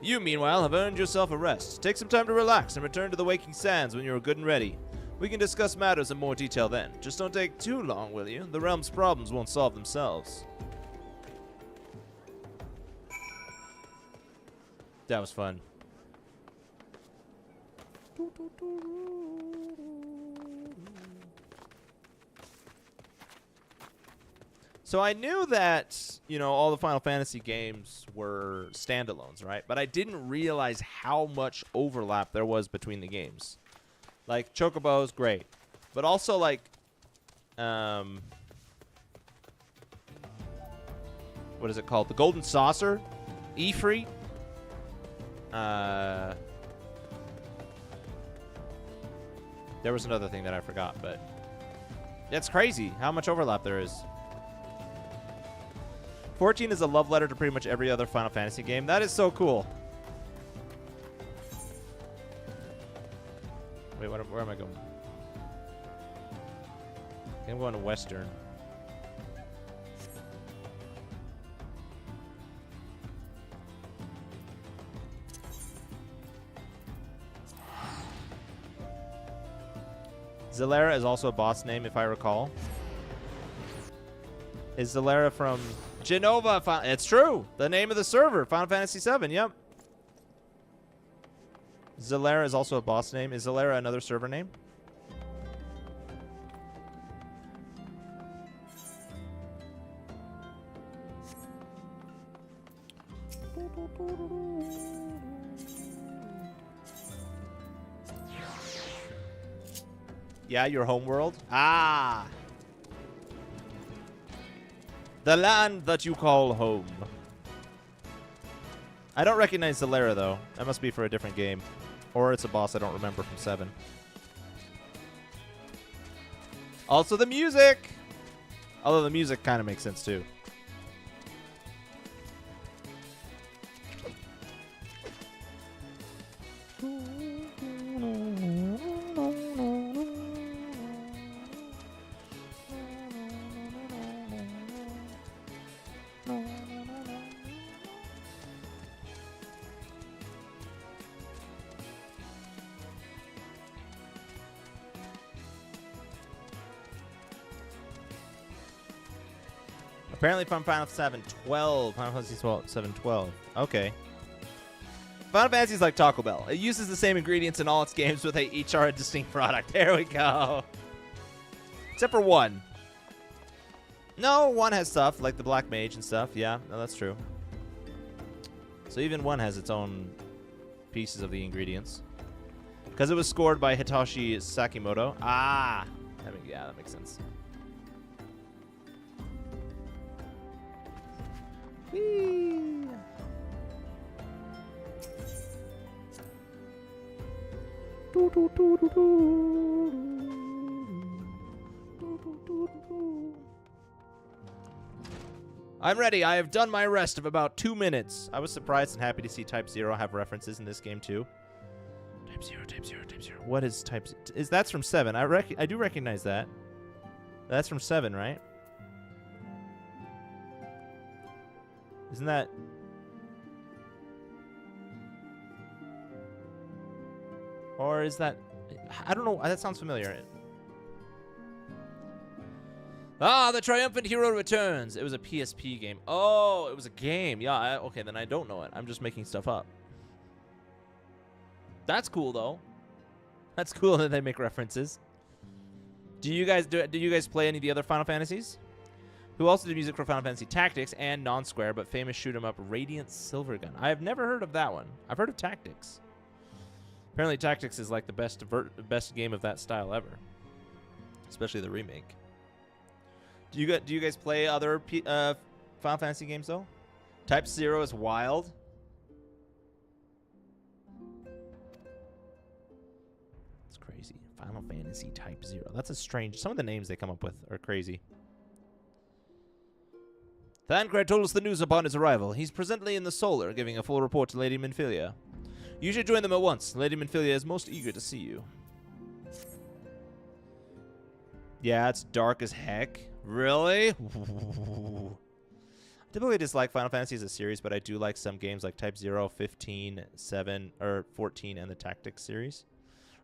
You, meanwhile, have earned yourself a rest. Take some time to relax and return to the waking sands when you are good and ready. We can discuss matters in more detail then. Just don't take too long, will you? The realm's problems won't solve themselves. That was fun. So I knew that, you know, all the Final Fantasy games were standalones, right? But I didn't realize how much overlap there was between the games. Like, Chocobo's great. But also, like, what is it called? The Golden Saucer? Ifrit? There was another thing that I forgot, but it's crazy how much overlap there is. 14 is a love letter to pretty much every other Final Fantasy game. That is so cool. Wait, where am I going? I think I'm going to Western. Zalera is also a boss name, if I recall. Is Zalera from Genova? It's true. The name of the server, Final Fantasy VII. Yep. Zalera is also a boss name. Is Zalera another server name? Yeah, your homeworld? Ah! The land that you call home. I don't recognize Zalera, though. That must be for a different game. Or it's a boss I don't remember from 7. Also the music! Although the music kind of makes sense, too. Apparently from Final Fantasy 12. Final Fantasy 7-12. Okay. Final Fantasy is like Taco Bell. It uses the same ingredients in all its games, but they each are a distinct product. There we go. Except for 1. No, 1 has stuff, like the Black Mage and stuff. Yeah, no, that's true. So even one has its own pieces of the ingredients. Because it was scored by Hitoshi Sakimoto. Ah! Yeah, that makes sense. Whee! I'm ready. I have done my rest of about 2 minutes. I was surprised and happy to see Type 0 have references in this game too. Type 0, Type 0, Type 0. What is Type 0? That's from 7. I do recognize that. That's from 7, right? Isn't that... Or is that... I don't know. That sounds familiar. Ah, the triumphant hero returns. It was a PSP game. Oh, it was a game. Yeah, okay, then I don't know it. I'm just making stuff up. That's cool, though. That's cool that they make references. Do you guys play any of the other Final Fantasies? Who also did music for Final Fantasy Tactics and non-Square but famous shoot-'em-up Radiant Silvergun? I have never heard of that one. I've heard of Tactics. Apparently Tactics is like the best game of that style ever. Especially the remake. Do you guys play other Final Fantasy games though? Type 0 is wild. It's crazy. Final Fantasy Type 0. That's a strange. Some of the names they come up with are crazy. Thancred told us the news upon his arrival. He's presently in the Solar, giving a full report to Lady Minfilia. You should join them at once. Lady Minfilia is most eager to see you. Yeah, it's dark as heck. Really? I typically dislike Final Fantasy as a series, but I do like some games like Type 0, 15, 7, or 14, and the Tactics series.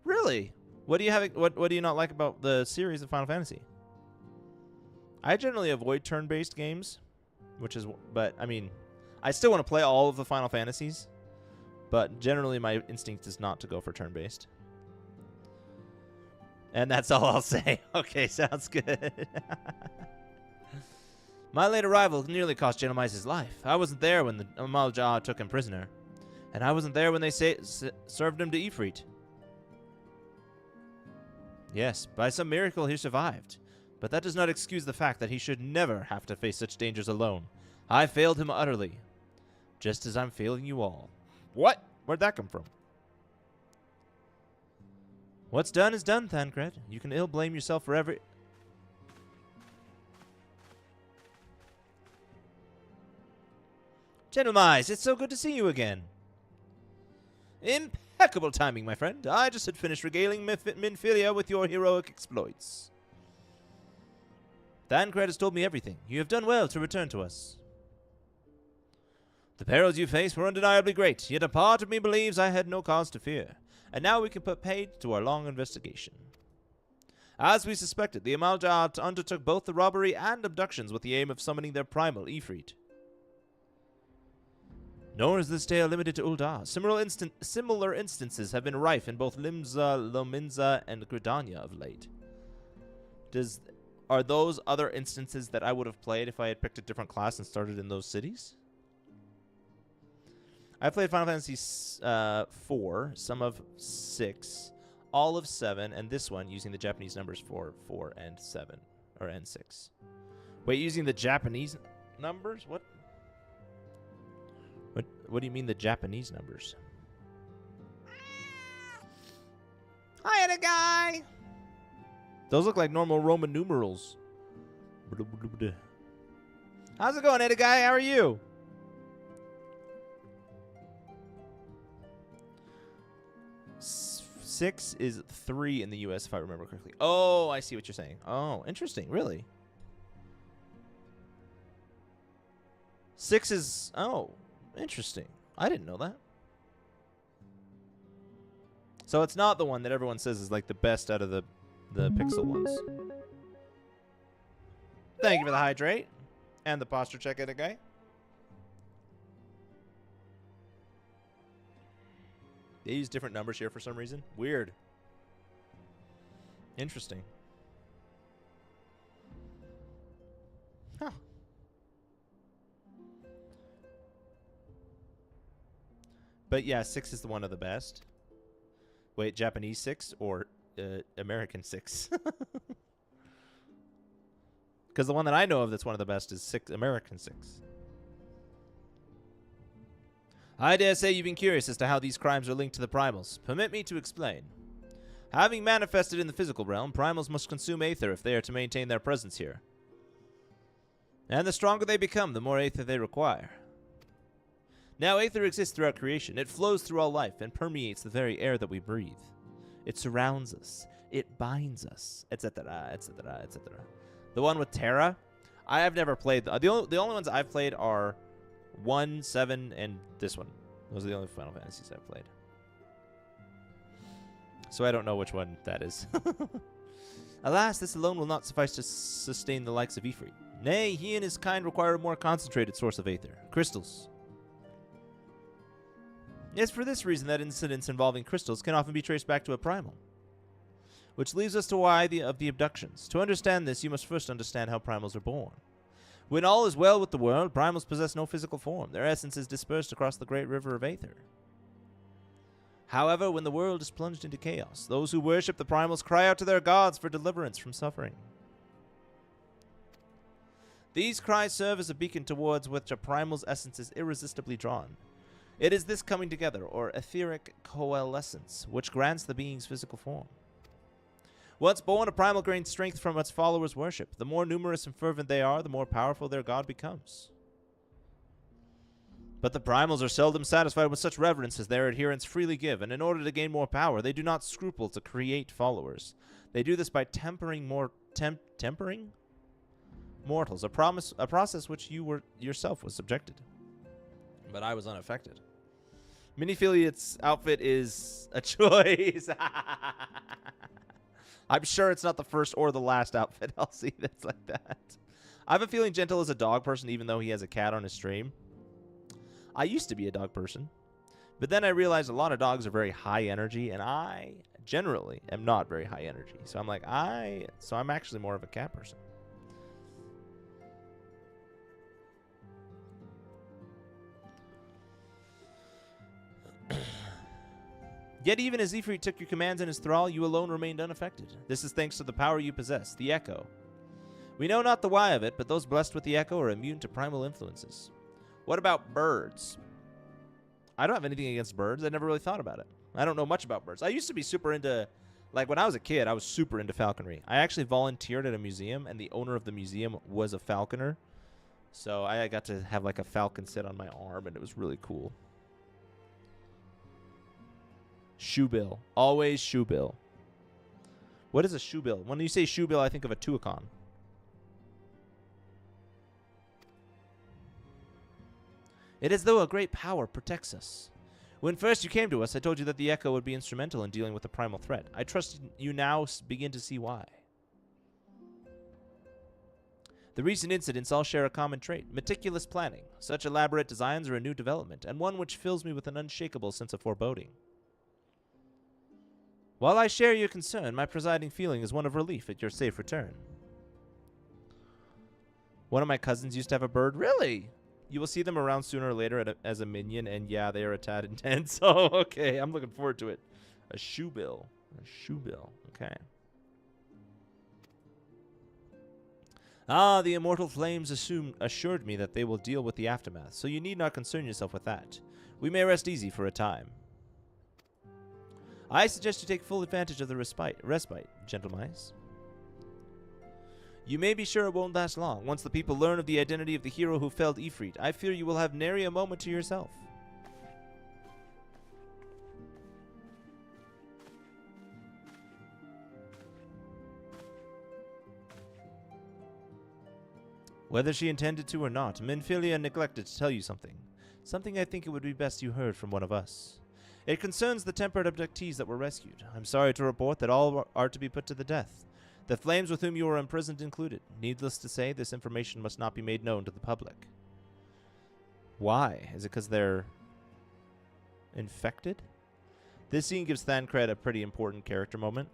Really? What do you not like about the series of Final Fantasy? I generally avoid turn-based games, but I mean, I still want to play all of the Final Fantasies, but generally my instinct is not to go for turn-based. And that's all I'll say. Okay, sounds good. My late arrival nearly cost Genomice's life. I wasn't there when the Amalj'aa took him prisoner. And I wasn't there when they served him to Ifrit. Yes, by some miracle he survived. But that does not excuse the fact that he should never have to face such dangers alone. I failed him utterly. Just as I'm failing you all. What? Where'd that come from? What's done is done, Thancred. You can ill blame yourself for every... Gentlemen, it's so good to see you again. Impeccable timing, my friend. I just had finished regaling Minfilia with your heroic exploits. Thancred has told me everything. You have done well to return to us. The perils you faced were undeniably great, yet a part of me believes I had no cause to fear. And now we can put paid to our long investigation. As we suspected, the Amalj'aa undertook both the robbery and abductions with the aim of summoning their primal, Ifrit. Nor is this tale limited to Ul'dah. Similar instances have been rife in both Limsa, Lominsa, and Gridania of late. Are those other instances that I would have played if I had picked a different class and started in those cities? I played Final Fantasy 4, some of 6, all of 7, and this one using the Japanese numbers for 4 and 7, or and 6. Wait, using the Japanese numbers? What? What do you mean the Japanese numbers? Hi, Edda guy. Those look like normal Roman numerals. How's it going, Edda guy? How are you? Six is 3 in the U.S., if I remember correctly. Oh, I see what you're saying. Oh, interesting. Really? 6 is... Oh, interesting. I didn't know that. So it's not the one that everyone says is like the best out of the pixel ones. Thank you for the hydrate. And the posture check, Edda guy. They use different numbers here for some reason. Weird. Interesting. Huh. But yeah, 6 is the one of the best. Wait, Japanese 6 or American 6? Because the one that I know of that's one of the best is American 6. I dare say you've been curious as to how these crimes are linked to the primals. Permit me to explain. Having manifested in the physical realm, primals must consume aether if they are to maintain their presence here. And the stronger they become, the more aether they require. Now, aether exists throughout creation. It flows through all life and permeates the very air that we breathe. It surrounds us. It binds us, etc., etc., etc. The one with Terra, I have never played. The only ones I've played are 1, 7, and this one. Those are the only Final Fantasies I've played. So I don't know which one that is. Alas, this alone will not suffice to sustain the likes of Ifrit. Nay, he and his kind require a more concentrated source of aether. Crystals. It's for this reason that incidents involving crystals can often be traced back to a primal. Which leaves us to why of the abductions. To understand this, you must first understand how primals are born. When all is well with the world, primals possess no physical form. Their essence is dispersed across the great river of aether. However, when the world is plunged into chaos, those who worship the primals cry out to their gods for deliverance from suffering. These cries serve as a beacon towards which a primal's essence is irresistibly drawn. It is this coming together, or etheric coalescence, which grants the being's physical form. Once born, a primal gains strength from its followers' worship. The more numerous and fervent they are, the more powerful their god becomes. But the primals are seldom satisfied with such reverence as their adherents freely give, and in order to gain more power, they do not scruple to create followers. They do this by tempering mortals, a process which you yourself was subjected. But I was unaffected. Minifiliate's outfit is a choice. I'm sure it's not the first or the last outfit I'll see that's like that. I have a feeling Gentle is a dog person, even though he has a cat on his stream. I used to be a dog person, but then I realized a lot of dogs are very high energy, and I generally am not very high energy. So I'm like, I'm actually more of a cat person. Yet even as Ifrit took your commands in his thrall, you alone remained unaffected. This is thanks to the power you possess, the Echo. We know not the why of it, but those blessed with the Echo are immune to primal influences. What about birds? I don't have anything against birds. I never really thought about it. I don't know much about birds. I used to be super into, like when I was a kid, I was super into falconry. I actually volunteered at a museum, and the owner of the museum was a falconer. So I got to have like a falcon sit on my arm, and it was really cool. Shoebill. Always shoebill. What is a shoebill? When you say shoebill, I think of a tuacon. It is as though a great power protects us. When first you came to us, I told you that the Echo would be instrumental in dealing with the primal threat. I trust you now begin to see why. The recent incidents all share a common trait, meticulous planning. Such elaborate designs are a new development, and one which fills me with an unshakable sense of foreboding. While I share your concern, my presiding feeling is one of relief at your safe return. One of my cousins used to have a bird. Really? You will see them around sooner or later as a minion, and yeah, they are a tad intense. Oh, okay. I'm looking forward to it. A shoebill. A shoebill. Okay. Ah, the immortal flames assured me that they will deal with the aftermath, so you need not concern yourself with that. We may rest easy for a time. I suggest you take full advantage of the respite, gentle mice. You may be sure it won't last long. Once the people learn of the identity of the hero who felled Ifrit, I fear you will have nary a moment to yourself. Whether she intended to or not, Minfilia neglected to tell you something. Something I think it would be best you heard from one of us. It concerns the tempered abductees that were rescued. I'm sorry to report that all are to be put to the death. The flames with whom you were imprisoned included. Needless to say, this information must not be made known to the public. Why? Is it because they're infected? This scene gives Thancred a pretty important character moment.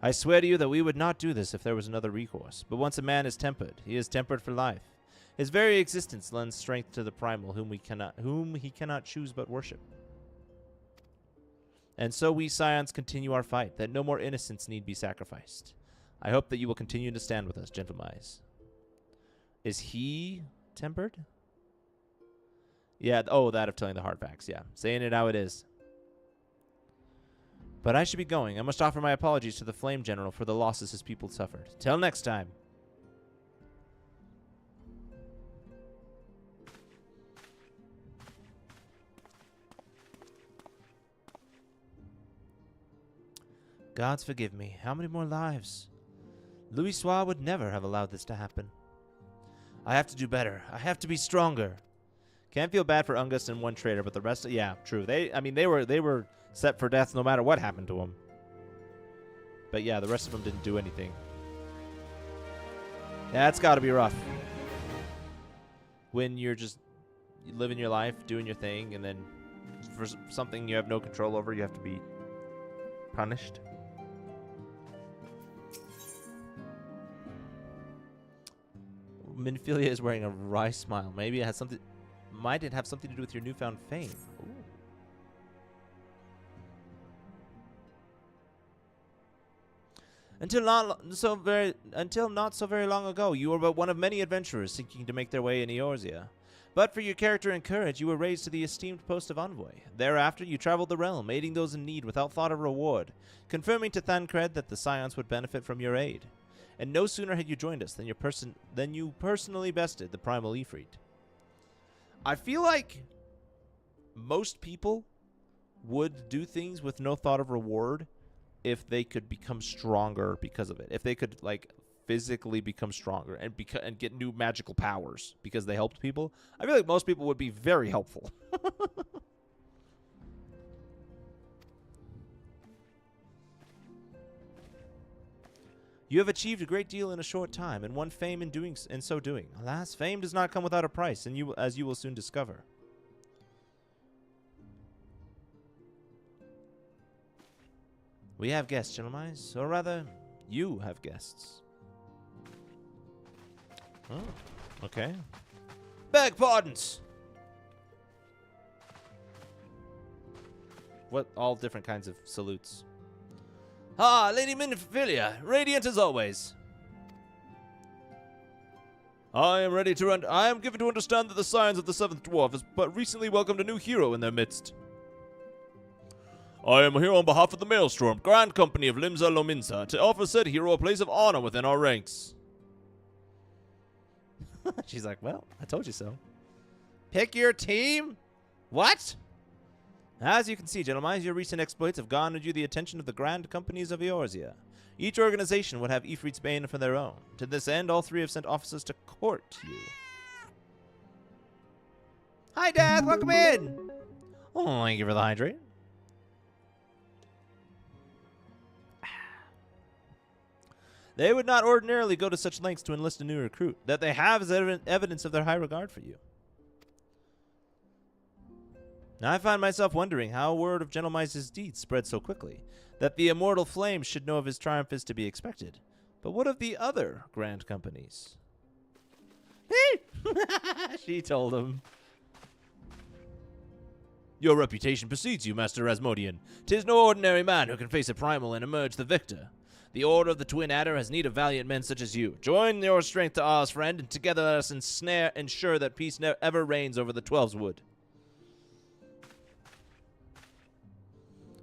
I swear to you that we would not do this if there was another recourse. But once a man is tempered, he is tempered for life. His very existence lends strength to the primal, whom he cannot choose but worship. And so we scions continue our fight, that no more innocents need be sacrificed. I hope that you will continue to stand with us, Gentlemize. Is he tempered? Yeah, oh, that of telling the hard facts, yeah. Saying it how it is. But I should be going. I must offer my apologies to the Flame General for the losses his people suffered. Till next time. Gods forgive me. How many more lives? Louis Soir would never have allowed this to happen. I have to do better. I have to be stronger. Can't feel bad for Ungus and one traitor, but the rest of, yeah, true. They were set for death no matter what happened to them. But yeah, the rest of them didn't do anything. That's got to be rough. When you're just living your life, doing your thing, and then for something you have no control over, you have to be punished. Minfilia is wearing a wry smile. Maybe it has something. Might it have something to do with your newfound fame? Ooh. Until not so very long ago, you were but one of many adventurers seeking to make their way in Eorzea. But for your character and courage, you were raised to the esteemed post of envoy. Thereafter, you traveled the realm, aiding those in need without thought of reward, confirming to Thancred that the Scions would benefit from your aid. And no sooner had you joined us than you personally bested the primal Ifrit. I feel like most people would do things with no thought of reward if they could become stronger because of it. If they could, like, physically become stronger and get new magical powers because they helped people. I feel like most people would be very helpful. You have achieved a great deal in a short time, and won fame in so doing. Alas, fame does not come without a price, and as you will soon discover. We have guests, gentlemen, or rather, you have guests. Oh, okay. Beg pardons! What, all different kinds of salutes. Ah, Lady Minfilia, radiant as always. I am given to understand that the Scions of the Seventh Dwarf has but recently welcomed a new hero in their midst. I am here on behalf of the Maelstrom, Grand Company of Limsa Lominsa, to offer said hero a place of honor within our ranks. She's like, well, I told you so. Pick your team? What? As you can see, gentlemen, your recent exploits have garnered you the attention of the Grand Companies of Eorzea. Each organization would have Ifrit's Bane for their own. To this end, all three have sent officers to court you. Hi, Dad. Welcome in. Oh, thank you for the hydrate. They would not ordinarily go to such lengths to enlist a new recruit. That they have is evidence of their high regard for you. Now I find myself wondering how word of Gentlemize's deeds spread so quickly, that the immortal flame should know of his triumph is to be expected. But what of the other grand companies? She told him. Your reputation precedes you, Master Asmodean. 'Tis no ordinary man who can face a primal and emerge the victor. The Order of the Twin Adder has need of valiant men such as you. Join your strength to ours, friend, and together let us ensure that peace ever reigns over the Twelves Wood.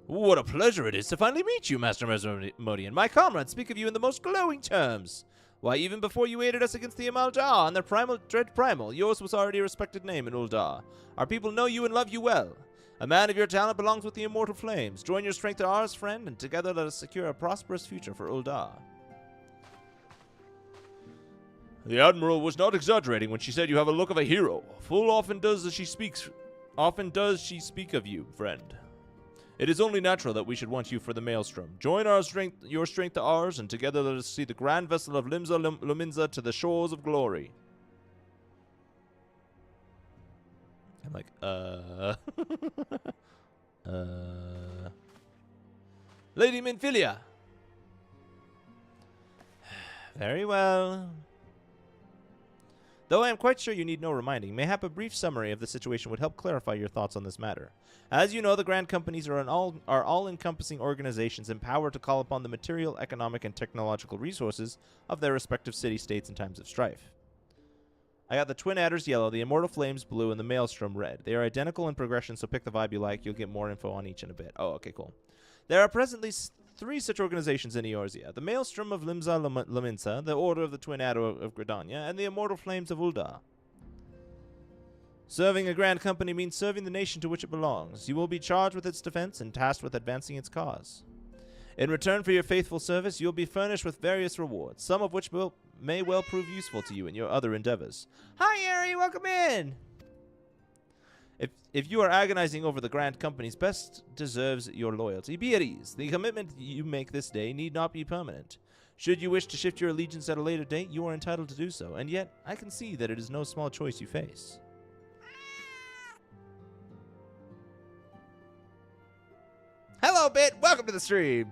What a pleasure it is to finally meet you, Master Asmodean. My comrades speak of you in the most glowing terms. Why, even before you aided us against the Amalj'aa and their dread primal, yours was already a respected name in Ul'dah. Our people know you and love you well. A man of your talent belongs with the immortal flames. Join your strength to ours, friend, and together let us secure a prosperous future for Ul'dah. The Admiral was not exaggerating when she said you have a look of a hero. Full often does she speak of you, friend. It is only natural that we should want you for the Maelstrom. Join your strength to ours, and together let us see the grand vessel of Limsa Lominsa to the shores of glory. I'm like, Lady Minfilia. Very well. Though I am quite sure you need no reminding, mayhap a brief summary of the situation would help clarify your thoughts on this matter. As you know, the Grand Companies are all-encompassing organizations empowered to call upon the material, economic, and technological resources of their respective city-states in times of strife. I got the Twin Adders yellow, the Immortal Flames blue, and the Maelstrom red. They are identical in progression, so pick the vibe you like. You'll get more info on each in a bit. Oh, okay, cool. There are presently 3 such organizations in Eorzea. The Maelstrom of Limsa, the Order of the Twin Adder of Gridania, and the Immortal Flames of Ul'dah. Serving a Grand Company means serving the nation to which it belongs. You will be charged with its defense and tasked with advancing its cause. In return for your faithful service, you'll be furnished with various rewards, some of which may well prove useful to you in your other endeavors. Hi, Ari, welcome in! If you are agonizing over the Grand Company's best deserves your loyalty, be at ease. The commitment you make this day need not be permanent. Should you wish to shift your allegiance at a later date, you are entitled to do so, and yet I can see that it is no small choice you face. Hello, Bit! Welcome to the stream!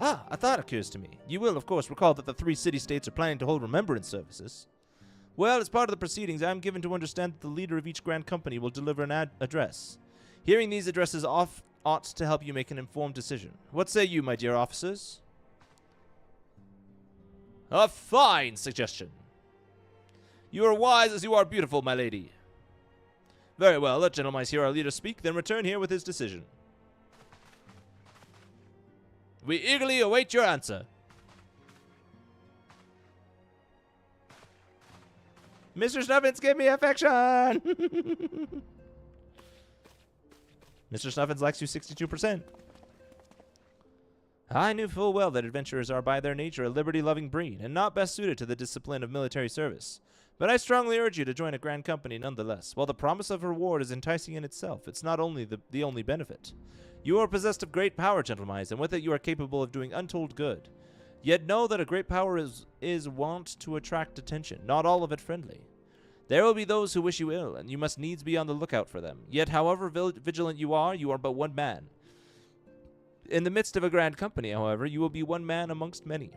Ah, a thought occurs to me. You will, of course, recall that the 3 city-states are planning to hold remembrance services. Well, as part of the proceedings, I am given to understand that the leader of each Grand Company will deliver an address. Hearing these addresses ought to help you make an informed decision. What say you, my dear officers? A fine suggestion. You are wise as you are beautiful, my lady. Very well, let gentlemen hear our leader speak, then return here with his decision. We eagerly await your answer. Mr. Snuffins, give me affection! Mr. Snuffins likes you 62%. I knew full well that adventurers are by their nature a liberty-loving breed, and not best suited to the discipline of military service. But I strongly urge you to join a Grand Company nonetheless. While the promise of reward is enticing in itself, it's not only the only benefit. You are possessed of great power, gentlemen, and with it you are capable of doing untold good. Yet know that a great power is wont to attract attention, not all of it friendly. There will be those who wish you ill, and you must needs be on the lookout for them. Yet however vigilant you are but one man. In the midst of a Grand Company, however, you will be one man amongst many.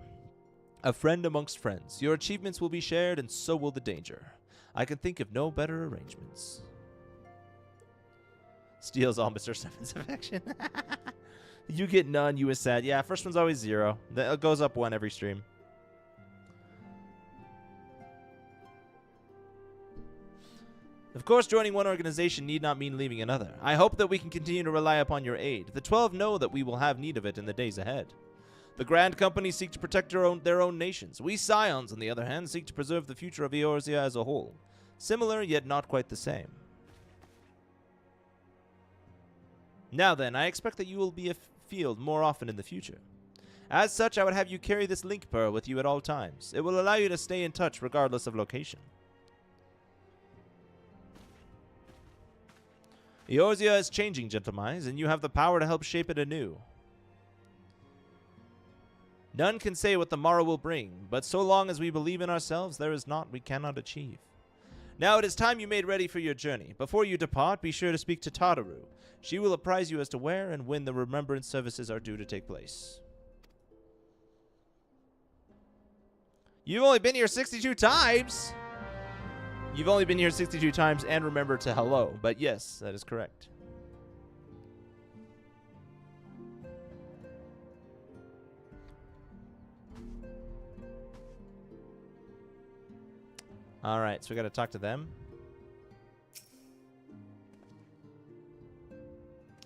A friend amongst friends. Your achievements will be shared, and so will the danger. I can think of no better arrangements. Steals all Mr. Seven's affection. You get none, you is sad. Yeah, first one's always 0. That goes up 1 every stream. Of course, joining one organization need not mean leaving another. I hope that we can continue to rely upon your aid. The 12 know that we will have need of it in the days ahead. The Grand Company seek to protect their own nations. We Scions, on the other hand, seek to preserve the future of Eorzea as a whole. Similar, yet not quite the same. Now then, I expect that you will be afield more often in the future. As such, I would have you carry this link pearl with you at all times. It will allow you to stay in touch regardless of location. Eorzea is changing, gentlemen, and you have the power to help shape it anew. None can say what the morrow will bring, but so long as we believe in ourselves, there is naught we cannot achieve. Now it is time you made ready for your journey. Before you depart, be sure to speak to Tataru. She will apprise you as to where and when the remembrance services are due to take place. You've only been here 62 times! You've only been here 62 times and remember to hello, but yes, that is correct. Alright, so we gotta talk to them.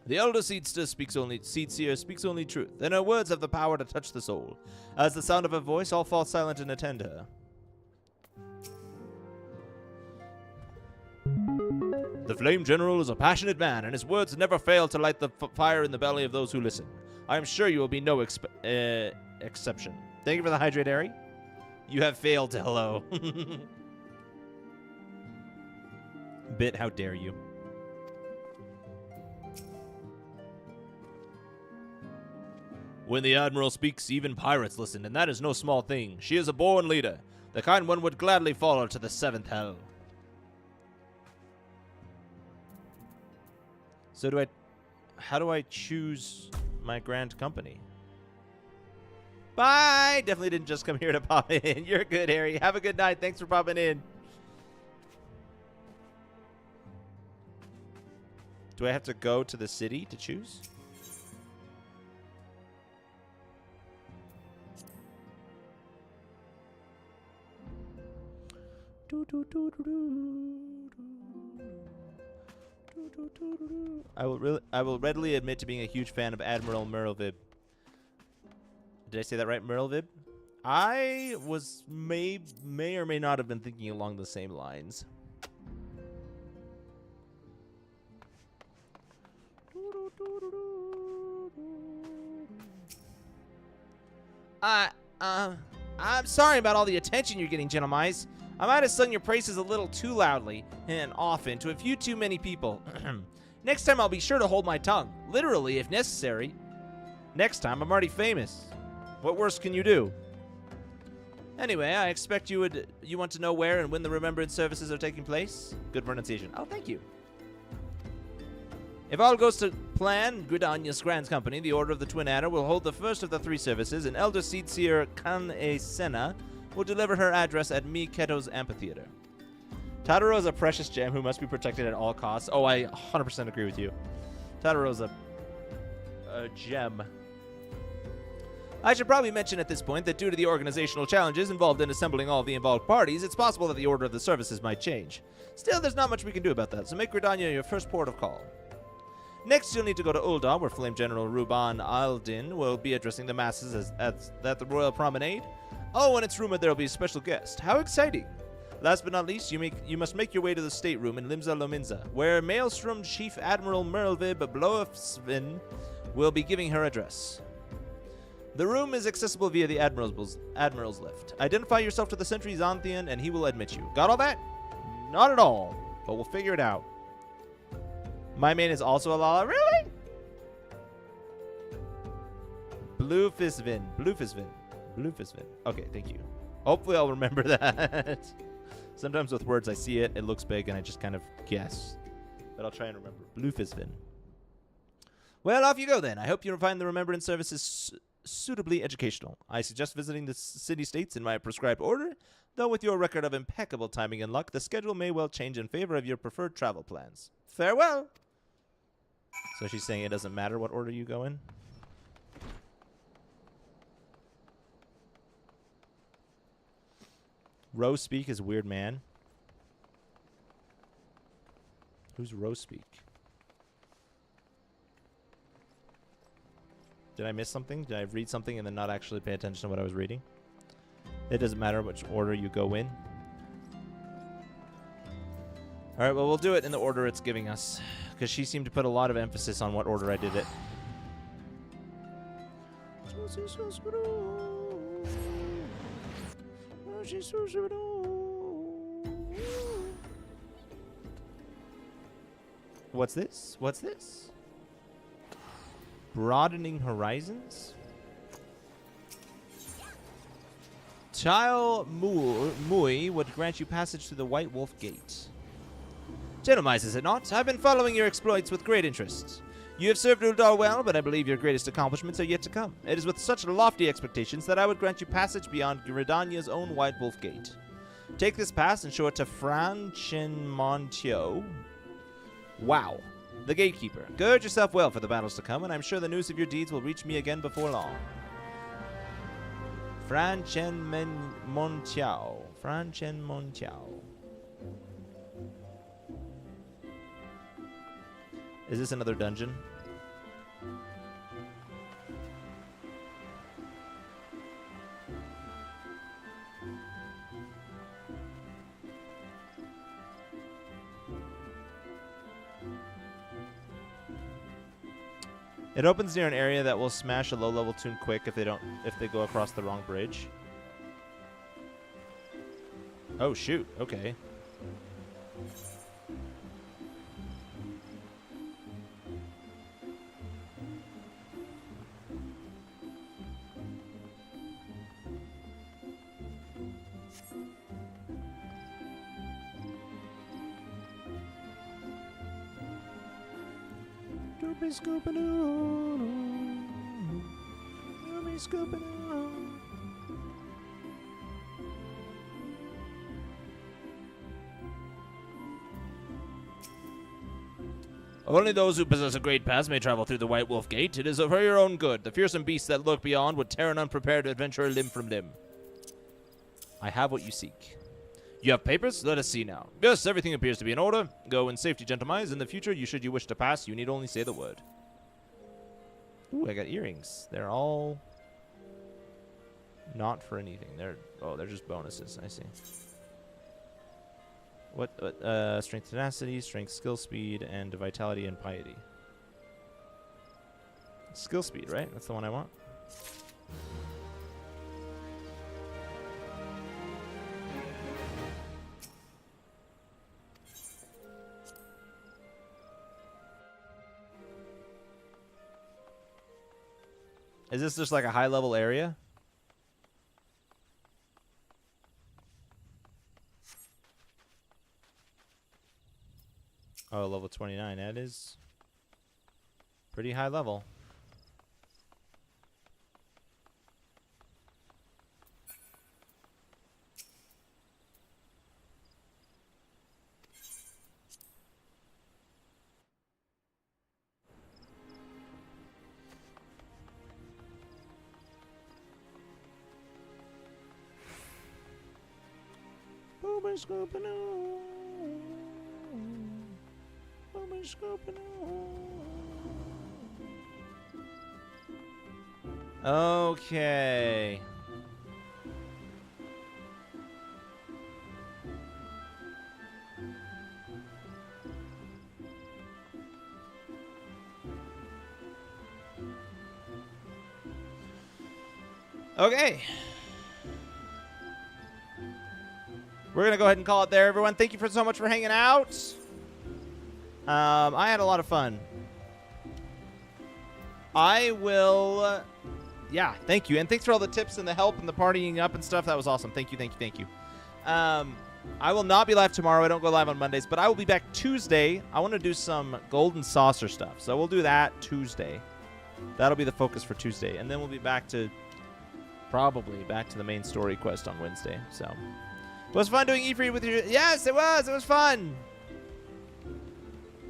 The elder Seedseer speaks only truth, and her words have the power to touch the soul. As the sound of her voice, all fall silent and attend her. The Flame General is a passionate man, and his words never fail to light the fire in the belly of those who listen. I am sure you will be no exception. Thank you for the hydrate, Ari. You have failed to hello. Bit, how dare you? When the Admiral speaks, even pirates listen, and that is no small thing. She is a born leader. The kind one would gladly follow to the 7th hell. So how do I choose my grand company. Bye! Definitely didn't just come here to pop in. You're good, Harry. Have a good night. Thanks for popping in. Do I have to go to the city to choose? I will readily admit to being a huge fan of Admiral Merlvib. Did I say that right, Merlvib? I may or may not have been thinking along the same lines. I'm sorry about all the attention you're getting, Gentlemize. I might have sung your praises a little too loudly and often to a few too many people. Next time I'll be sure to hold my tongue, literally if necessary. Next time I'm already famous. What worse can you do? Anyway, I expect you want to know where and when the Remembrance services are taking place. Good pronunciation. Oh, thank you. If all goes to plan, Gridania's Grand Company, the Order of the Twin Adder, will hold the first of the 3 services, and Elder Seedseer Kan-e-Senna will deliver her address at Miketo's amphitheater. Tadaro is a precious gem who must be protected at all costs. Oh, I 100% agree with you. Tadaro is a gem. I should probably mention at this point that due to the organizational challenges involved in assembling all the involved parties, it's possible that the order of the services might change. Still, there's not much we can do about that, so make Gridania your first port of call. Next, you'll need to go to Ul'dah, where Flame General Ruban Aldin will be addressing the masses at the Royal Promenade. Oh, and it's rumored there will be a special guest. How exciting! Last but not least, you must make your way to the stateroom in Limsa Lominsa, where Maelstrom Chief Admiral Merlvib Bloefsvin will be giving her address. The room is accessible via the Admiral's lift. Identify yourself to the Sentry Xanthian, and he will admit you. Got all that? Not at all, but we'll figure it out. My main is also a Lala. Really? Bloefsvin. Okay, thank you. Hopefully I'll remember that. Sometimes with words I see it looks big, and I just kind of guess. But I'll try and remember. Bloefsvin. Well, off you go then. I hope you find the Remembrance services suitably educational. I suggest visiting the city-states in my prescribed order, though with your record of impeccable timing and luck, the schedule may well change in favor of your preferred travel plans. Farewell! So she's saying it doesn't matter what order you go in? Rose Speak is weird man. Who's Rose Speak? Did I miss something? Did I read something and then not actually pay attention to what I was reading? It doesn't matter which order you go in. Alright, well, we'll do it in the order it's giving us, because she seemed to put a lot of emphasis on what order I did it. What's this? What's this? Broadening Horizons? Chile Mui would grant you passage through the White Wolf Gate. Gentlemize, is it not? I've been following your exploits with great interest. You have served Ul'dah well, but I believe your greatest accomplishments are yet to come. It is with such lofty expectations that I would grant you passage beyond Gridania's own White Wolf Gate. Take this pass and show it to Franchen-Montio. Wow. The Gatekeeper. Gird yourself well for the battles to come, and I'm sure the news of your deeds will reach me again before long. Franchen-Montio. Is this another dungeon? It opens near an area that will smash a low-level tune quick if they go across the wrong bridge. Oh shoot, okay. scooping out. Only those who possess a great past may travel through the White Wolf Gate. It is for your own good. The fearsome beasts that lurk beyond would tear an unprepared adventurer limb from limb. I have what you seek. You have papers? Let us see now. Yes, everything appears to be in order. Go in safety, gentlemen. In the future, should you wish to pass, you need only say the word. Ooh, I got earrings. They're all not for anything. They're just bonuses. I see. What strength, tenacity, strength, skill, speed, and vitality and piety. Skill speed, right? That's the one I want. Is this just like a high level area? Oh, level 29. That is pretty high level. Boomer scooping on. Boomer scooping on. Okay. Okay. We're going to go ahead and call it there, everyone. Thank you so much for hanging out. I had a lot of fun. I will... yeah, thank you. And thanks for all the tips and the help and the partying up and stuff. That was awesome. Thank you, thank you, thank you. I will not be live tomorrow. I don't go live on Mondays. But I will be back Tuesday. I want to do some Golden Saucer stuff. So we'll do that Tuesday. That'll be the focus for Tuesday. And then we'll be back to... probably back to the main story quest on Wednesday. So... it was fun doing E3 with you. Yes, it was. It was fun.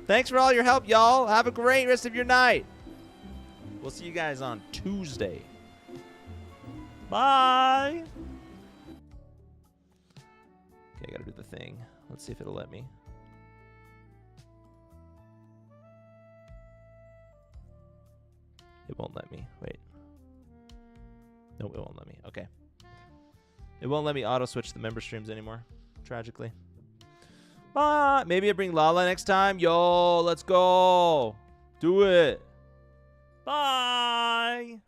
Thanks for all your help, y'all. Have a great rest of your night. We'll see you guys on Tuesday. Bye. Okay, I gotta do the thing. Let's see if it'll let me. It won't let me. Wait. Nope, it won't let me. Okay. It won't let me auto-switch the member streams anymore, tragically. Maybe I bring Lala next time. Yo, let's go. Do it. Bye.